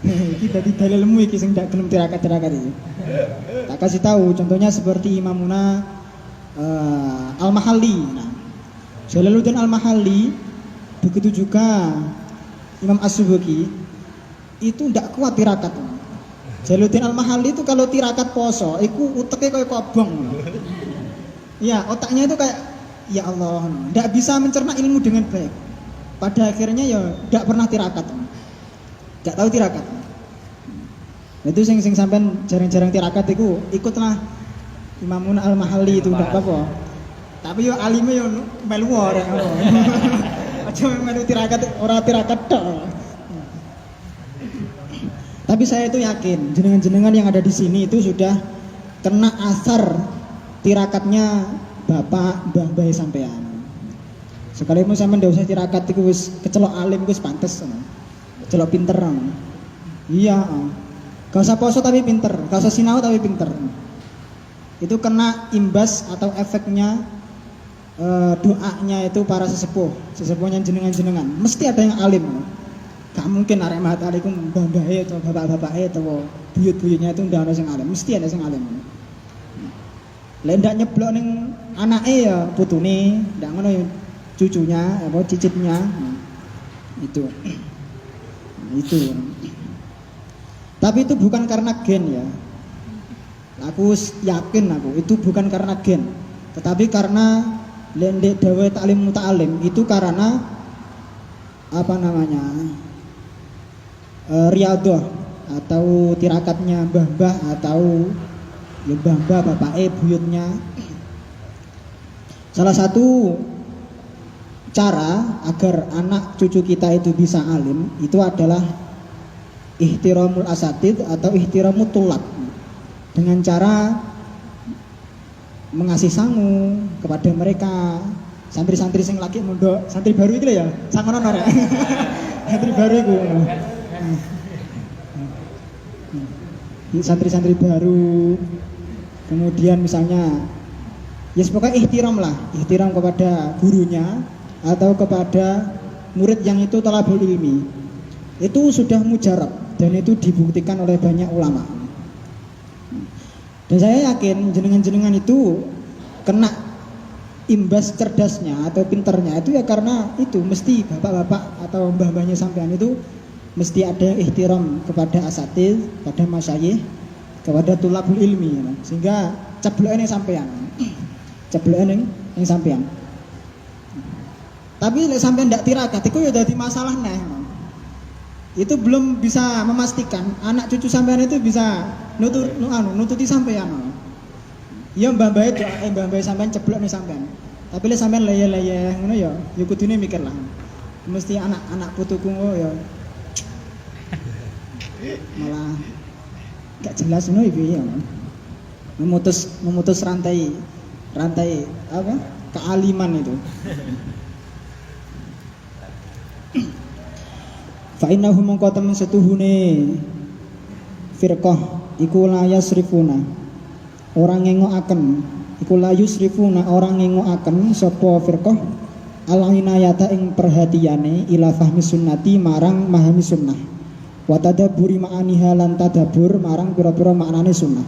Iki dadi dalilmu iki sing ndak gelem tirakat iki. Tak kasih tahu contohnya seperti Imamuna Al-Mahalli. Nah, Jalaluddin Al-Mahalli, begitu juga Imam As-Subki itu ndak kuat tirakat. Jalaluddin Al-Mahalli itu kalau tirakat poso, iku uteknya kayak kobong. Iya, otaknya itu kayak ya Allah, ndak bisa mencerna ilmu dengan baik. Pada akhirnya ya ndak pernah tirakat. Ndak tahu tirakat. Nah, itu sing sampean jarang-jarang tirakat iku ikutlah Imamun Al-Mahalli itu ndak apa-apa. Tapi yo alime yo melu ora. Aja melu tirakat, ora tirakat tok. Tapi saya itu yakin jenengan-jenengan yang ada di sini itu sudah kena asar tirakatnya Bapak Mbah sampean. Sekalipun sampean ndak usah tirakat iku wis kecelok alim wis pantes. Kecelok pinter. Iya. Gak usah poso tapi pinter, gak usah sinau tapi pinter. Itu kena imbas atau efeknya doanya itu para sesepuhnya jenengan-jenengan. Mesti ada yang alim. Gak mungkin arek mahat alikum mbah-mbahe atau bapak-bapake atau buyut-buyutnya itu ndak ana sing alim, mesti ada sing alim. Lek ndak nyeblok ning anake ya putune, ndak ngono ya cucunya apa cicitnya. Itu. Tapi itu bukan karena gen ya. Aku yakin itu bukan karena gen, tetapi karena lendek dawe taklim muta'alim itu karena apa namanya? Riyadhah atau tirakatnya mbah-mbah atau ya mbah-mbah bapake buyutnya. Salah satu cara agar anak cucu kita itu bisa alim itu adalah ihtiramul asatid atau ihtiramut tulab, dengan cara mengasih sangu kepada mereka. Santri-santri sing lagi mondok, santri baru iki lho ya, sangono rek. Santri baru iku. Santri-santri baru, kemudian misalnya Ya pokoknya ihtiram lah, ihtiram kepada gurunya atau kepada murid yang itu talabul ilmi. Itu sudah mujarab dan itu dibuktikan oleh banyak ulama. Dan saya yakin jenengan-jenengan itu kena imbas cerdasnya atau pinternya itu ya karena itu mesti bapak-bapak atau mbah-mbahnya sampean itu mesti ada ihtiram kepada asatidz, pada masyayikh, kepada tulabul ilmi ya. Sehingga ceblokane sampean. Ceblokane yang sampean. Tapi lek sampean ndak tirakat iku ya dadi masalah neh. Itu belum bisa memastikan anak cucu sampean itu bisa nututi sampean. Ya mbah-mbah itu mbah-mbah sampean ceblok nih sampean. Tapi lek sampean leye-leye ngono ya kudune mikir lah. Mesti anak-anak putuku ya malah gak jelas ngono iki ya. Memutus rantai apa? Kealiman itu. Fa innahu mongko temen setuhune firqah iku la yasrifuna orang ngengokaken iku la yusrifuna orang ngengokaken sapa firqah al inayata ing perhatiane ila fahmi sunnati marang mahami sunnah wa tadabburi ma'aniha lan tadabbur marang pira-pira maknane sunnah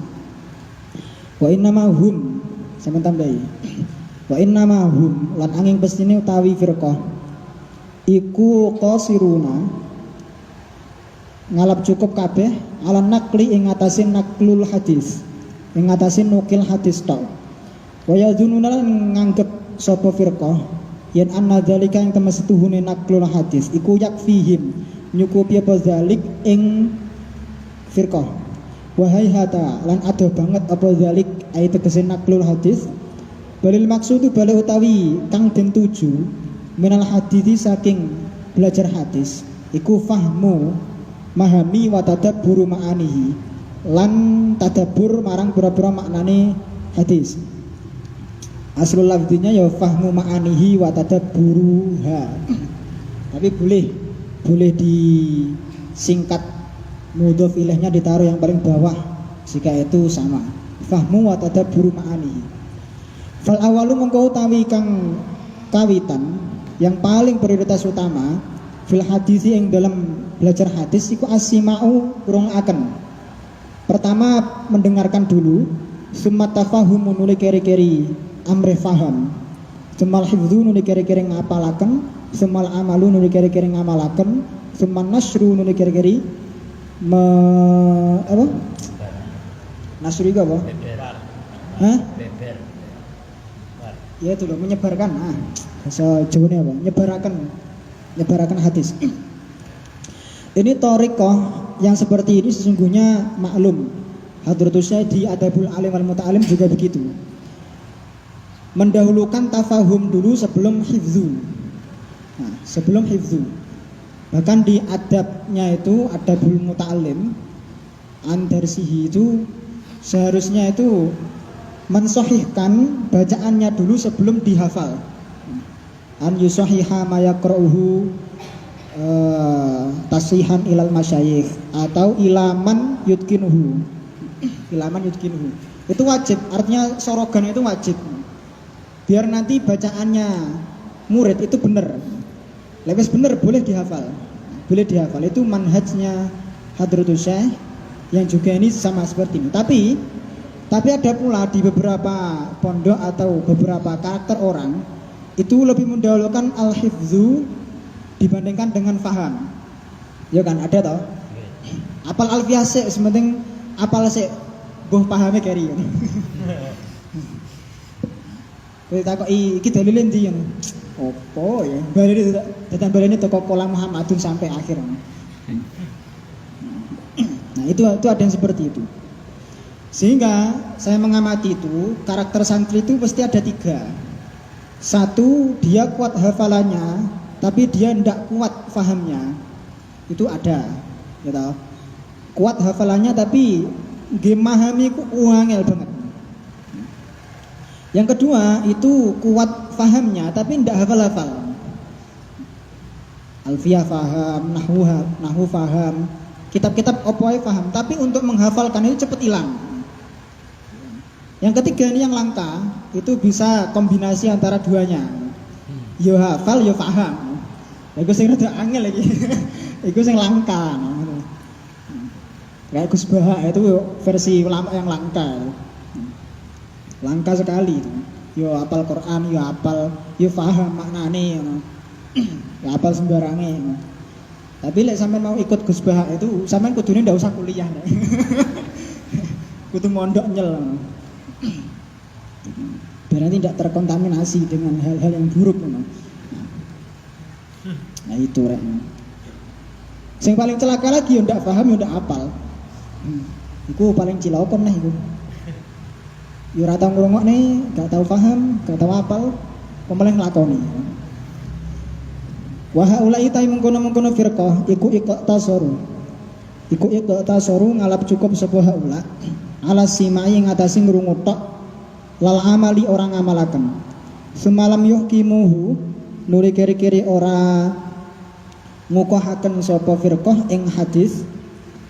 wa innama hum sampeyan tambahi wa innama hum lan angin pestine utawi firqah iku qasiruna ngalap cukup kabeh ala nakli ing ngatasin naklul hadis ing ngatasin nukil hadis tok waya dununa nganggep sapa firqah yen anna dzalika ing temestuhune naklul hadis iku yakfihim nyukupi apa zalik ing firqah wahai hata lan adoh banget apa zalik ai tegese naklul hadis balil maksudu bali utawi kang den tuju minal hadisi saking belajar hadis iku fahmu mahami wa tadabburu ma'anihi lan tadabbur marang pura-pura maknane hadis. Aslul lafdzinya ya fahmu ma'anihi wa tadabburuha. Tapi boleh disingkat mudhof ilaihnya ditaruh yang paling bawah jika itu sama. Fahmu wa tadabburu ma'anihi. Fal awalu mengko utawi kang kawitan yang paling prioritas utama fil hadisi yang dalam belajar hadis iku asima'u rungaken. Pertama mendengarkan dulu, summa tafahumu nuli keri-keri amre faham. Sumal hifdzu nuli keri-keri ngapalaken, sumal amalu nuli keri-keri ngamalaken, sumal nasru nuli keri-keri apa? Nasru itu apa? Hah? Ya itu loh menyebarkan. Bahasa Jawanya apa? Nyebaraken hadis. Ini thariqah yang seperti ini sesungguhnya maklum. Hadratus Syekh di Adabul Alim wal Muta'alim juga begitu. Mendahulukan tafahum dulu sebelum hifdzu. Nah, sebelum hifdzu. Bahkan di adabnya itu Adabul Muta'alim Andarsihi itu seharusnya itu mensahihkan bacaannya dulu sebelum dihafal. An yusahiha ma yaqra'uhu tasihan ilal masyayikh atau ilaman yutkinuhu. Ilaman yutkinuhu. Itu wajib, artinya sorogan itu wajib. Biar nanti bacaannya murid itu benar. Lepas benar boleh dihafal. Boleh dihafal. Itu manhajnya Hadratus Syekh yang juga ini sama seperti ini. Tapi ada pula di beberapa pondok atau beberapa karakter orang itu lebih mendahulukan al-hifdzu dibandingkan dengan faham. Ya kan, ada toh? Apal alfiah sik, sementing apal sik, mbuh pahame keri. Kowe takoki iki dalile ndi ya? Opo ya? Balene toko Kolam Muhammadun sampai akhir. Nah, itu ada yang seperti itu. Sehingga saya mengamati itu karakter santri itu pasti ada 3. Satu, dia kuat hafalannya, tapi dia tidak kuat fahamnya. Itu ada, gitu. Kuat hafalannya tapi memahami ku angel banget. Yang kedua, itu kuat fahamnya tapi tidak hafal-hafal. Alfiyah faham, nahwu faham, kitab-kitab opoy faham, tapi untuk menghafalkan itu cepat hilang. Yang ketiga ini yang langka. itu bisa kombinasi antara duanya. Yo hafal yo paham. Iku sing rada angel iki. Iku sing langka. Kayak Gus Baha itu versi ulama yang langka. Langka sekali itu. Yo hafal Quran, yo hafal, yo paham maknane ngono. Ya hafal sembarange. Tapi lek sampean mau ikut Gus Baha itu sampean kudune ndak usah kuliah. Kudu mondok nyel. Berarti tidak terkontaminasi dengan hal-hal yang buruk. Nah itu rek. Sing paling celaka lagi yo ndak paham yo ndak hafal. Iku paling cilokon lah iku. Yo ora tau ngrungokne, gak tau paham, gak tau hafal, pemelih nglakoni. Wa haula'i ta mengkono-mengkono firqah iku iqtasaru. Iku iqtasaru ngalap cukup sapa haula. Ala simai ngatasi ngrungu tok lal amali orang amalaken. Semalam yuhkimuhu nuri kiri-kiri ora ngukuhaken sapa firqah ing hadis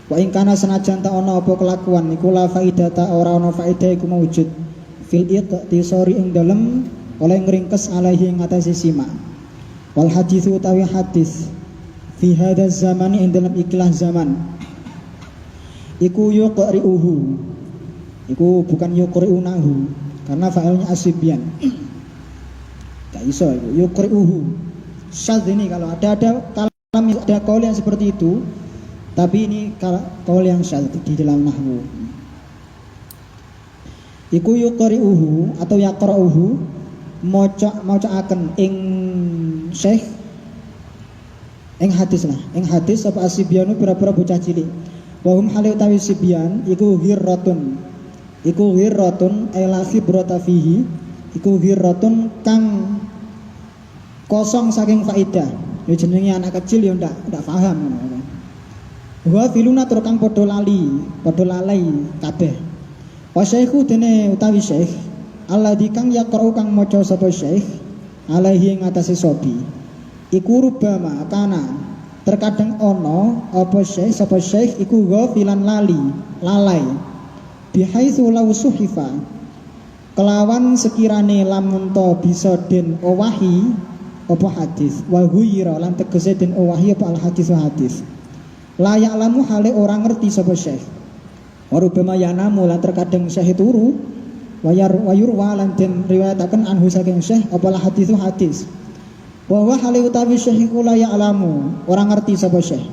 wa ing kana senajan ta ana apa kelakuan iku la faidata ora ana faedah iku maujud fil iqtisari ing dalem oleh ngringkes alaihi ing atase sima wal hadis utawi hadis fi hadzal zaman ing dalem ikhlas zaman iku yuqri'uhu iku bukan yuqri'unahu karena fa'ilnya asibyan gak iso iku yuqri'uhu syadz ini kalau ada kaul yang seperti itu, tapi ini kaul yang syadz di dalam nahwu. Iku yuqri'uhu atau yaqra'uhu maca-macaaken ing syekh ing hadis lah, ing hadis apa asibyanu pira-pira bocah cilik. Wa hum halu tawi sibyan iku hirratun. Iku hirratun ay la khibrata fihi. Iku hirratun kang kosong saking faedah. Ya jenenge anak kecil ya ndak paham ngono. Wa filuna tur kang padha lalai kabeh. Wa syaikhu dene utawi syaikh alladzi kang yaqra'u kang maca sapa syaikh alaihi ing atase sobi. Iku rubama kana terkadang ono apa syaikh sapa syaikh iku ghafilan lalai. Bihaitsu law suhifa kelawan sekirane lamun to bisa den owahi apa hadis wa ghuyira lan tegese den owahi apa al hadis wa hadis la ya'lamu hale orang ngerti sapa syekh wa rubama yanamu lan terkadang syekh turu wa yurwa lan den riwayataken anhu saking syekh apa al hadis wa hadis wa huwa hale utawi syekh la ya'lamu orang ngerti sapa syekh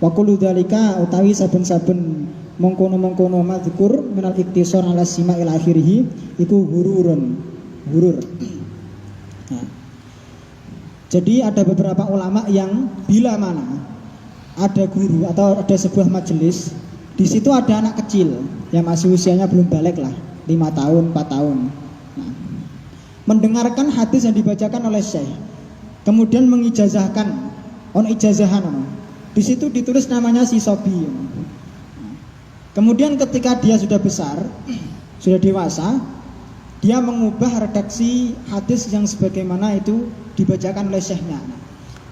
wa kullu dzalika utawi saben-saben mengkono-mengkono madzkur minal iktisar ala sima ila akhirih iku hurur. Nah, jadi ada beberapa ulama yang bila mana ada guru atau ada sebuah majelis, di situ ada anak kecil yang masih usianya belum balik lah, 5 tahun, 4 tahun. Nah, mendengarkan hadis yang dibacakan oleh syekh, kemudian mengijazahkan, ijazahan. Di situ ditulis namanya si sobi. Kemudian ketika dia sudah besar, sudah dewasa, dia mengubah redaksi hadis yang sebagaimana itu dibacakan oleh syekhnya.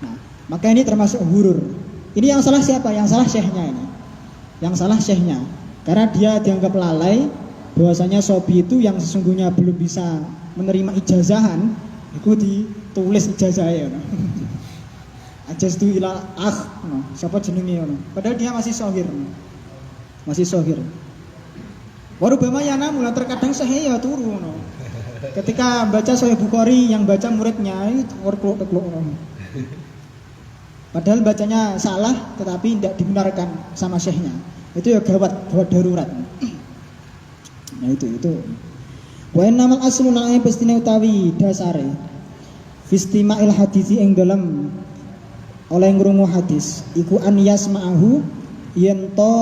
Nah, maka ini termasuk hurur. Ini yang salah siapa? Yang salah syekhnya ini. Yang salah syekhnya. Karena dia dianggap lalai bahwasanya sobi itu yang sesungguhnya belum bisa menerima ijazahan, itu ditulis ijazahnya. Ajaztu ila siapa jenenge ngono. Padahal dia masih sohir. Warubama yana mulai terkadang sahih ya turu no. Ketika baca Sahih Bukhari yang baca muridnya itu orklok. Padahal bacanya salah tetapi tidak dibenarkan sama syekhnya. Itu ya gawat darurat. Nah itu. Wa innamal aslu na'e pestine utawi dasare. Fistima'il hadisi ing dalam oleh ngrungu hadis iku an yasma'ahu yen to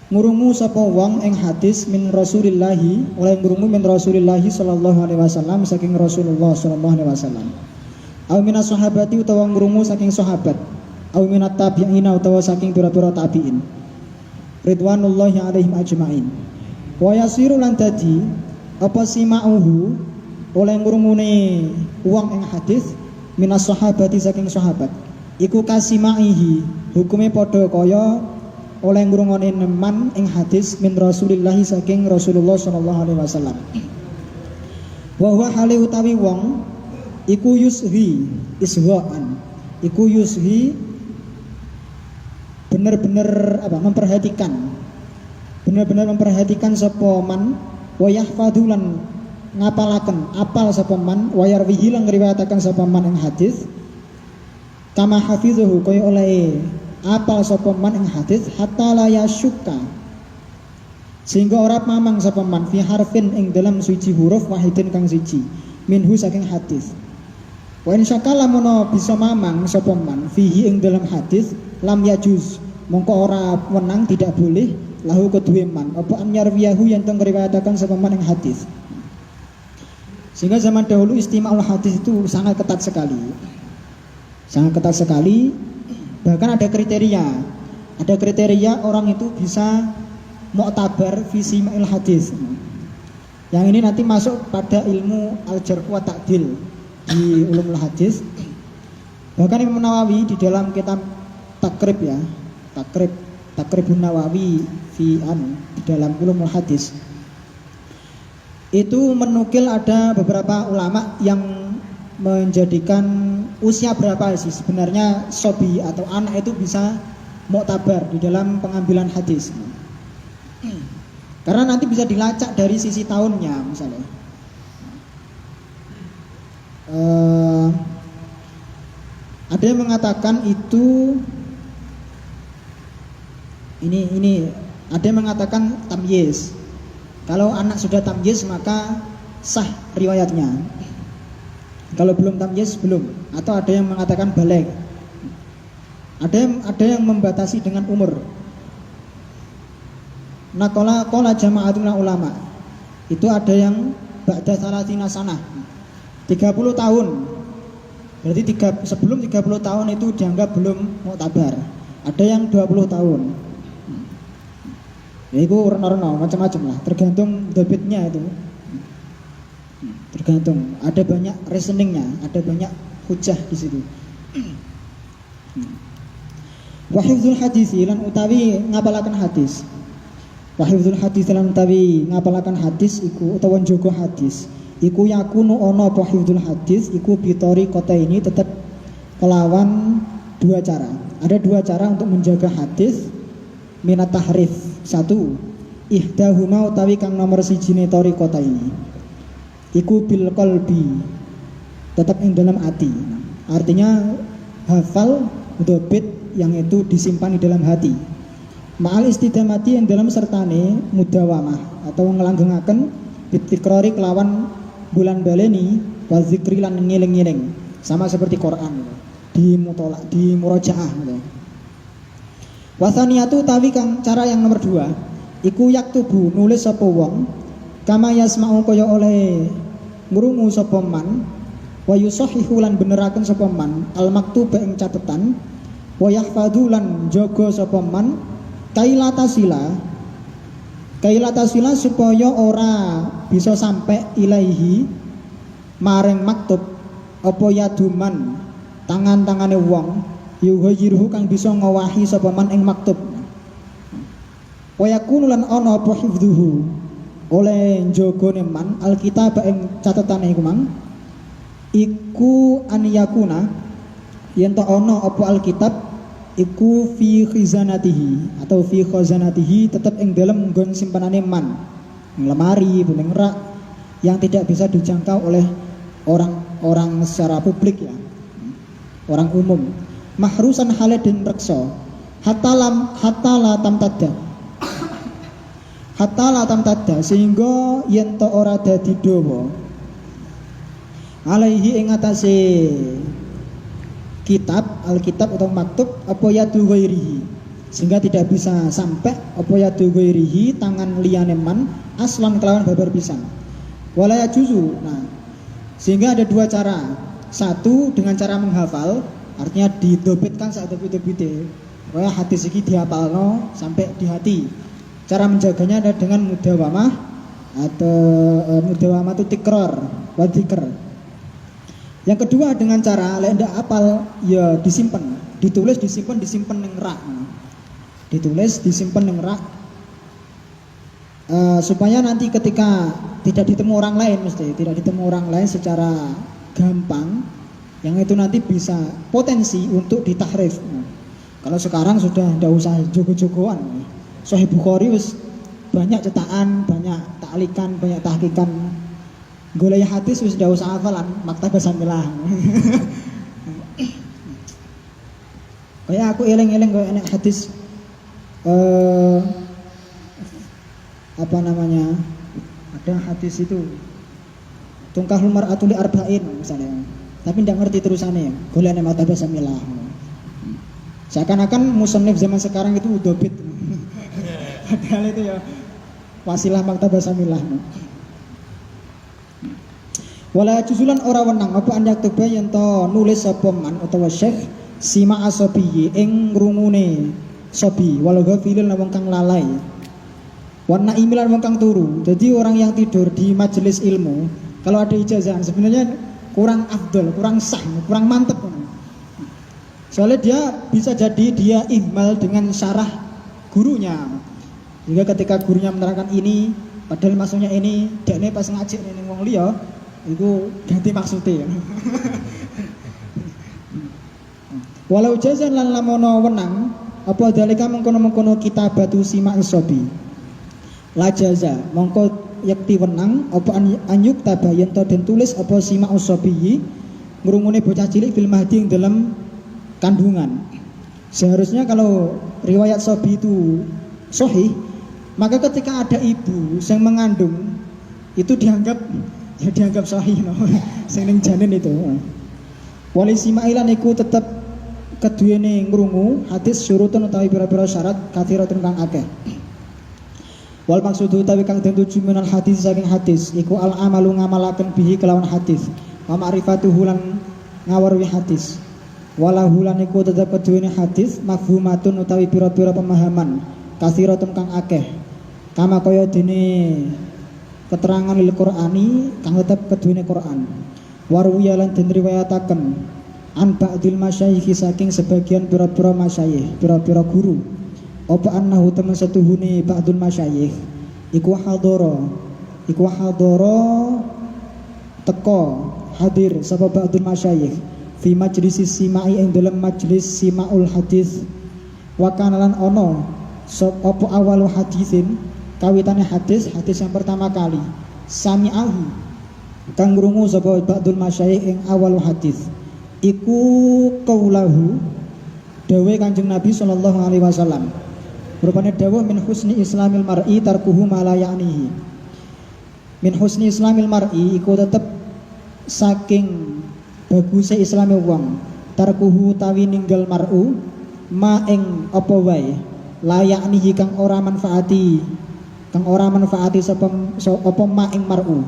ngurungu sapa wong ing hadis min Rasulillahi oleh ngurungu min Rasulillahi sallallahu alaihi wasallam saking Rasulullah sallallahu alaihi wasallam aw minas sahabati utawa ngurungu saking sahabat aw minat tabi'ina utawa saking pira-pira tabi'in ridwanullahi alaihim ajmain wa yasiru lan dadi apa sima'uhu oleh ngurungune wong ing hadis minas sahabati saking sahabat iku kasima'ihi hukume padha kaya oleh ngrungokne neman ing hadis min Rasulillah saking Rasulullah sallallahu alaihi wasallam. Wa huwa hale utawi wong iku yushi iswaan. Iku yushi bener-bener memperhatikan. Bener-bener memperhatikan sapa man wa yahfadulan ngapalaken apal sapa man wa yarwihi lan ngriwayataken sapa man ing hadis kama hafizuhu kaya oleh apal sapa man ing hadis hatta la yasyukka sehingga ora mamang sapa man fi harfin ing dalam suci huruf wahidin kang siji minhu saking hadis wa in syakala mono bisa mamang sapa man fihi ing dalam hadis lam yajuz mongko ora wenang tidak boleh lahu kedue man apa an yarwiyahu yen teng ngriwayataken sapa man ing hadis. Sehingga zaman dahulu istima'ul hadis itu sangat ketat sekali. Sangat ketat sekali. Bahkan ada kriteria. Ada kriteria orang itu bisa mu'tabar fi sima'il hadis. Yang ini nanti masuk pada ilmu al-jarh wa ta'dil di ulumul hadis. Bahkan Imam Nawawi di dalam kitab Takrib ya. Takribun Nawawi fi di dalam ulumul hadis. Itu menukil ada beberapa ulama yang menjadikan usia berapa sih sebenarnya sobi atau anak itu bisa mu'tabar di dalam pengambilan hadis. Karena nanti bisa dilacak dari sisi tahunnya misalnya. Ada yang mengatakan itu ini ada yang mengatakan tamyiz. Kalau anak sudah tamyiz maka sah riwayatnya. Kalau belum tamyiz belum. Atau ada yang mengatakan baligh. Ada yang membatasi dengan umur. Nah qala jama'atun ulama. Itu ada yang ba'da salatina sanah 30 tahun. Berarti sebelum 30 tahun itu dianggap belum mu'tabar. Ada yang 20 tahun. Ya itu reno-reno macam-macam lah, tergantung debitnya itu. Tergantung, ada banyak reasoningnya, ada banyak hujah di situ. Wa hifdzul hadis lan utawi ngapalaken hadis. Wa hifdzul hadis lan utawi ngapalaken hadis iku utawa njogo hadis. Iku yakunu ana apa hifdzul hadis iku bitori kota ini tetap kelawan dua cara. Ada dua cara untuk menjaga hadis minat tahrif. Satu, ihdahuma utawi kang nomor sijine tariqata ini iku bil qalbi tetap ing dalam hati. Artinya hafal dobit yang itu disimpan di dalam hati. Ma'al istidamati yang dalam sertane mudawamah atau ngelanggengaken bitikrori kelawan bulan baleni wa zikri lan ngiling-ngiling sama seperti Quran di mutolak di murojaah gitu. Wasaniyatu tawi kang cara yang nomor 2 iku yaktubu nulis sapa wong kama yasma'u kaya oleh ngrungu sapa man wa yusahihu lan beneraken sapa man al maktuba ing catetan wa yahfadhu lan jaga sapa man kailatasila supaya ora bisa sampai ilaihi maring maktub apa yaduman tangan-tangane wong yughayyiruhu kang bisa ngawahi sapa man ing maktub. Wa yakunu lan ana apa hifdzuhu oleh njogone man alkitab ing catetane iku mang iku an yakuna yen to ana apa alkitab iku fi khizanatihi atau fi khazanatihi tetep ing dalem nggon simpanane man lemari bening rak yang tidak bisa dijangkau oleh orang-orang secara publik ya, orang umum. Mahrusan haladin reksa hatta la tamtadda sehingga yen to ora dadi dawa alaihi ing atase kitab alkitab atau maktub apa yadu ghairihi sehingga tidak bisa sampai apa yadu ghairihi tangan liyane man aslan kelawan babar pisan wala yajuzu. Nah sehingga ada dua cara. Satu dengan cara menghafal, artinya didobitkan saat dobit-dobite. Pokoknya hadis iki dihafalno sampai di hati. Cara menjaganya ada dengan mudawamah atau mudawamah itu tikrar, wa dzikr. Yang kedua dengan cara lek ndak hafal ya disimpan, ditulis disimpan ning rak. Ditulis disimpan ning rak. supaya nanti ketika tidak ditemu orang lain, mesti tidak ditemu orang lain secara gampang, yang itu nanti bisa potensi untuk ditahrif. Kalau sekarang sudah tidak usah jogo-jogoan. Sahih Bukhari wis banyak cetakan, banyak taklikan, banyak tahqiqan. Golek hadis wis tidak usah hafalan, maktabah samilah. Kayak aku eling-eling kayak enek hadis apa namanya, ada hadis itu tungkahul mar'atu li arba'in misalnya, tapi tidak ngerti terusannya, golek mata basamilah. Seakan-akan musannif zaman sekarang itu udobit, padahal itu ya wasilah maktabah basamilah. Wala juzulan ora wenang apa an yaktuba yen to nulis sapa man utawa syekh sima asobi ing ngrungune sobi walau ghafilun wong kang lalai. Warna imilan wong kang turu. Jadi orang yang tidur di majelis ilmu kalau ada ijazah sebenarnya kurang afdol, kurang sah, kurang mantep. Soalnya dia bisa jadi dia ihmal dengan syarah gurunya. Jika ketika gurunya menerangkan ini padahal maksudnya ini, dekne pas ngaji ning wong liya itu ganti maksudnya. Walau jazan lan lamono wenang apa dalika mengkono-mengkono kitabatu simak sobi la jaza mongko yakti wenang apa anyuk tabayan to den tulis apa simak sobi ngrungune bocah cilik fil mahdi ing dalam kandungan. Seharusnya kalau riwayat sobi itu sahih, maka ketika ada ibu yang mengandung itu dianggap sahih no. Sing ning janin itu. Wali simailan iku tetep keduwene ngrungu hadis syurutun utawi pira-pira syarat kathiratun kang akeh. Wal maksudu utawi kang den tuju minal hadis saking hadis iku al amalu ngamalaken bihi kelawan hadis wa ma'rifatuhu lan ngawarwi hadis. Walahu lan iku tetep keduwene hadis mafhumatun utawi pira-pira pemahaman kathiratun kang akeh. Kama kaya dene keterangan lil Qur'ani kang tetep keduwene Qur'an. Warwiya lan den riwayataken an ba'dil masyayikh saking sebagian pira-pira masyayikh, pira-pira guru. Apa annahu temen setuhune ba'dul masyayikh iku hadara teko hadir sapa ba'dul masyayikh fi majlis simai ing dalam majlis simaul hadis wa kana lan ono apa awalu hadisin kawitane hadis yang pertama kali sami'ahu kang ngrungu sapa ba'dul masyayikh ing awalu hadis iku qaulahu dawe Kanjeng Nabi sallallahu alaihi wasallam rupane dawuh min husni islamil mar'i tarkuhu ma la ya'nihi. Min husni islamil mar'i iku tetep saking baguse islame wong tarkuhu tawi ninggal mar'u ma ing apa wae la ya'nihi kang ora manfaati sapa ma ing mar'u.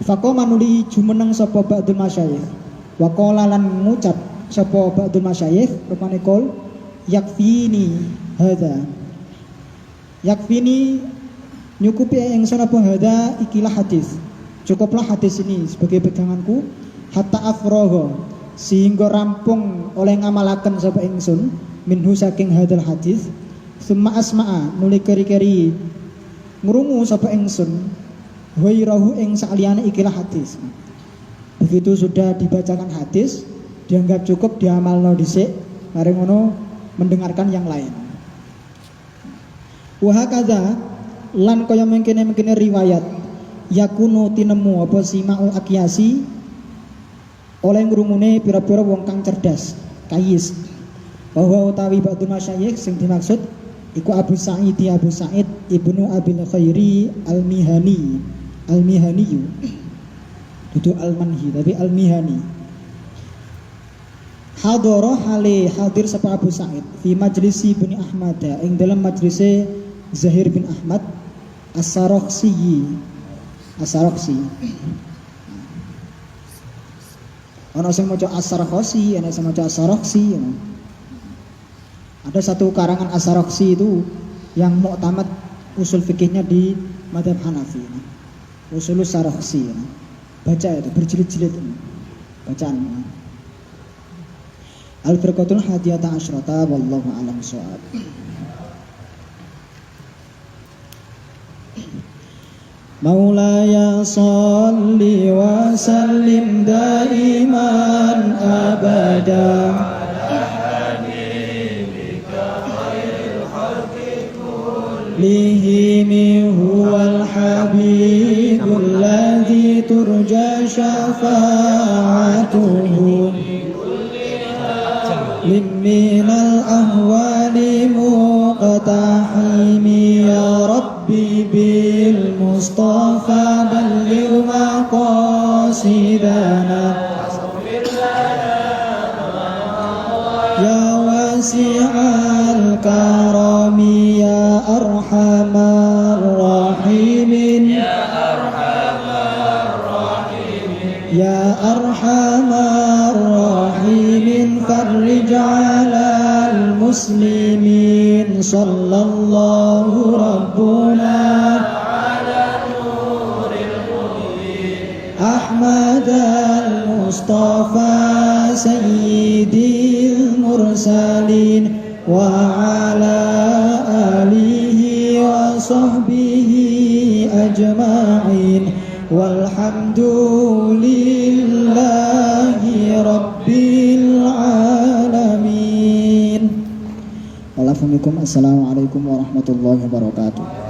Faqama nuli jumeneng sapa ba'dul masyayikh wa qala lan ngucap sapa ba'dul masyayikh rupane kol yakfini hadza yakfini nyukupi ingsun apa hada ikilah hadis, cukuplah hadis ini sebagai peganganku hatta afroho sehingga rampung oleh ngamalaken sapa ingsun minhu saking hadal hadis summa asma'a nuli keri-keri ngrungu sapa ingsun wairahu ing saliyane ikilah hadis. Begitu sudah dibacakan hadis dianggap cukup diamalno dhisik mari ngono mendengarkan yang lain. Wahakaza lan kaya mengkene riwayat yakunu tinemu apa simaul akyasi oleh ngrungune pira-pira wong kang cerdas kayis bahwa utawi ba'dul masyayikh sing dimaksud iku Abu Sa'id ibnu Abil Khairi al-Mihani itu al-Manhi tapi al-Mihani hadara hale hadir sapa Abu Sa'id fi majlisi Ibnu Ahmad ing dalam majlise Zahir bin Ahmad As-Sarakhsi. Ana sing maca As-Sarakhsi, ana sing maca As-Sarakhsi. Ada satu karangan As-Sarakhsi itu yang muktamad usul fikihnya di mazhab Hanafi. Usulus Sarakhsi. Baca itu berjilid-jilid bacaan. Al-Firqatul Hadiyata Asyrata wallahu a'lam bissawab. مولاي صل وسلم دائما أبدا كلهم هو الحبيب الذي ترجى شفاعته من الأهوال مقتحم يا ربي بالمصطفى بلغ مقاصدنا يا واسع الكرم يا أرحم الراحمين يا أرحم الراحمين فرج على المسلمين صلى الله ربنا على نور المبين أحمد المصطفى سيدي المرسلين وعلى آله وصحبه أجمعين والحمد لله رب العالمين. Assalamualaikum warahmatullahi wabarakatuh.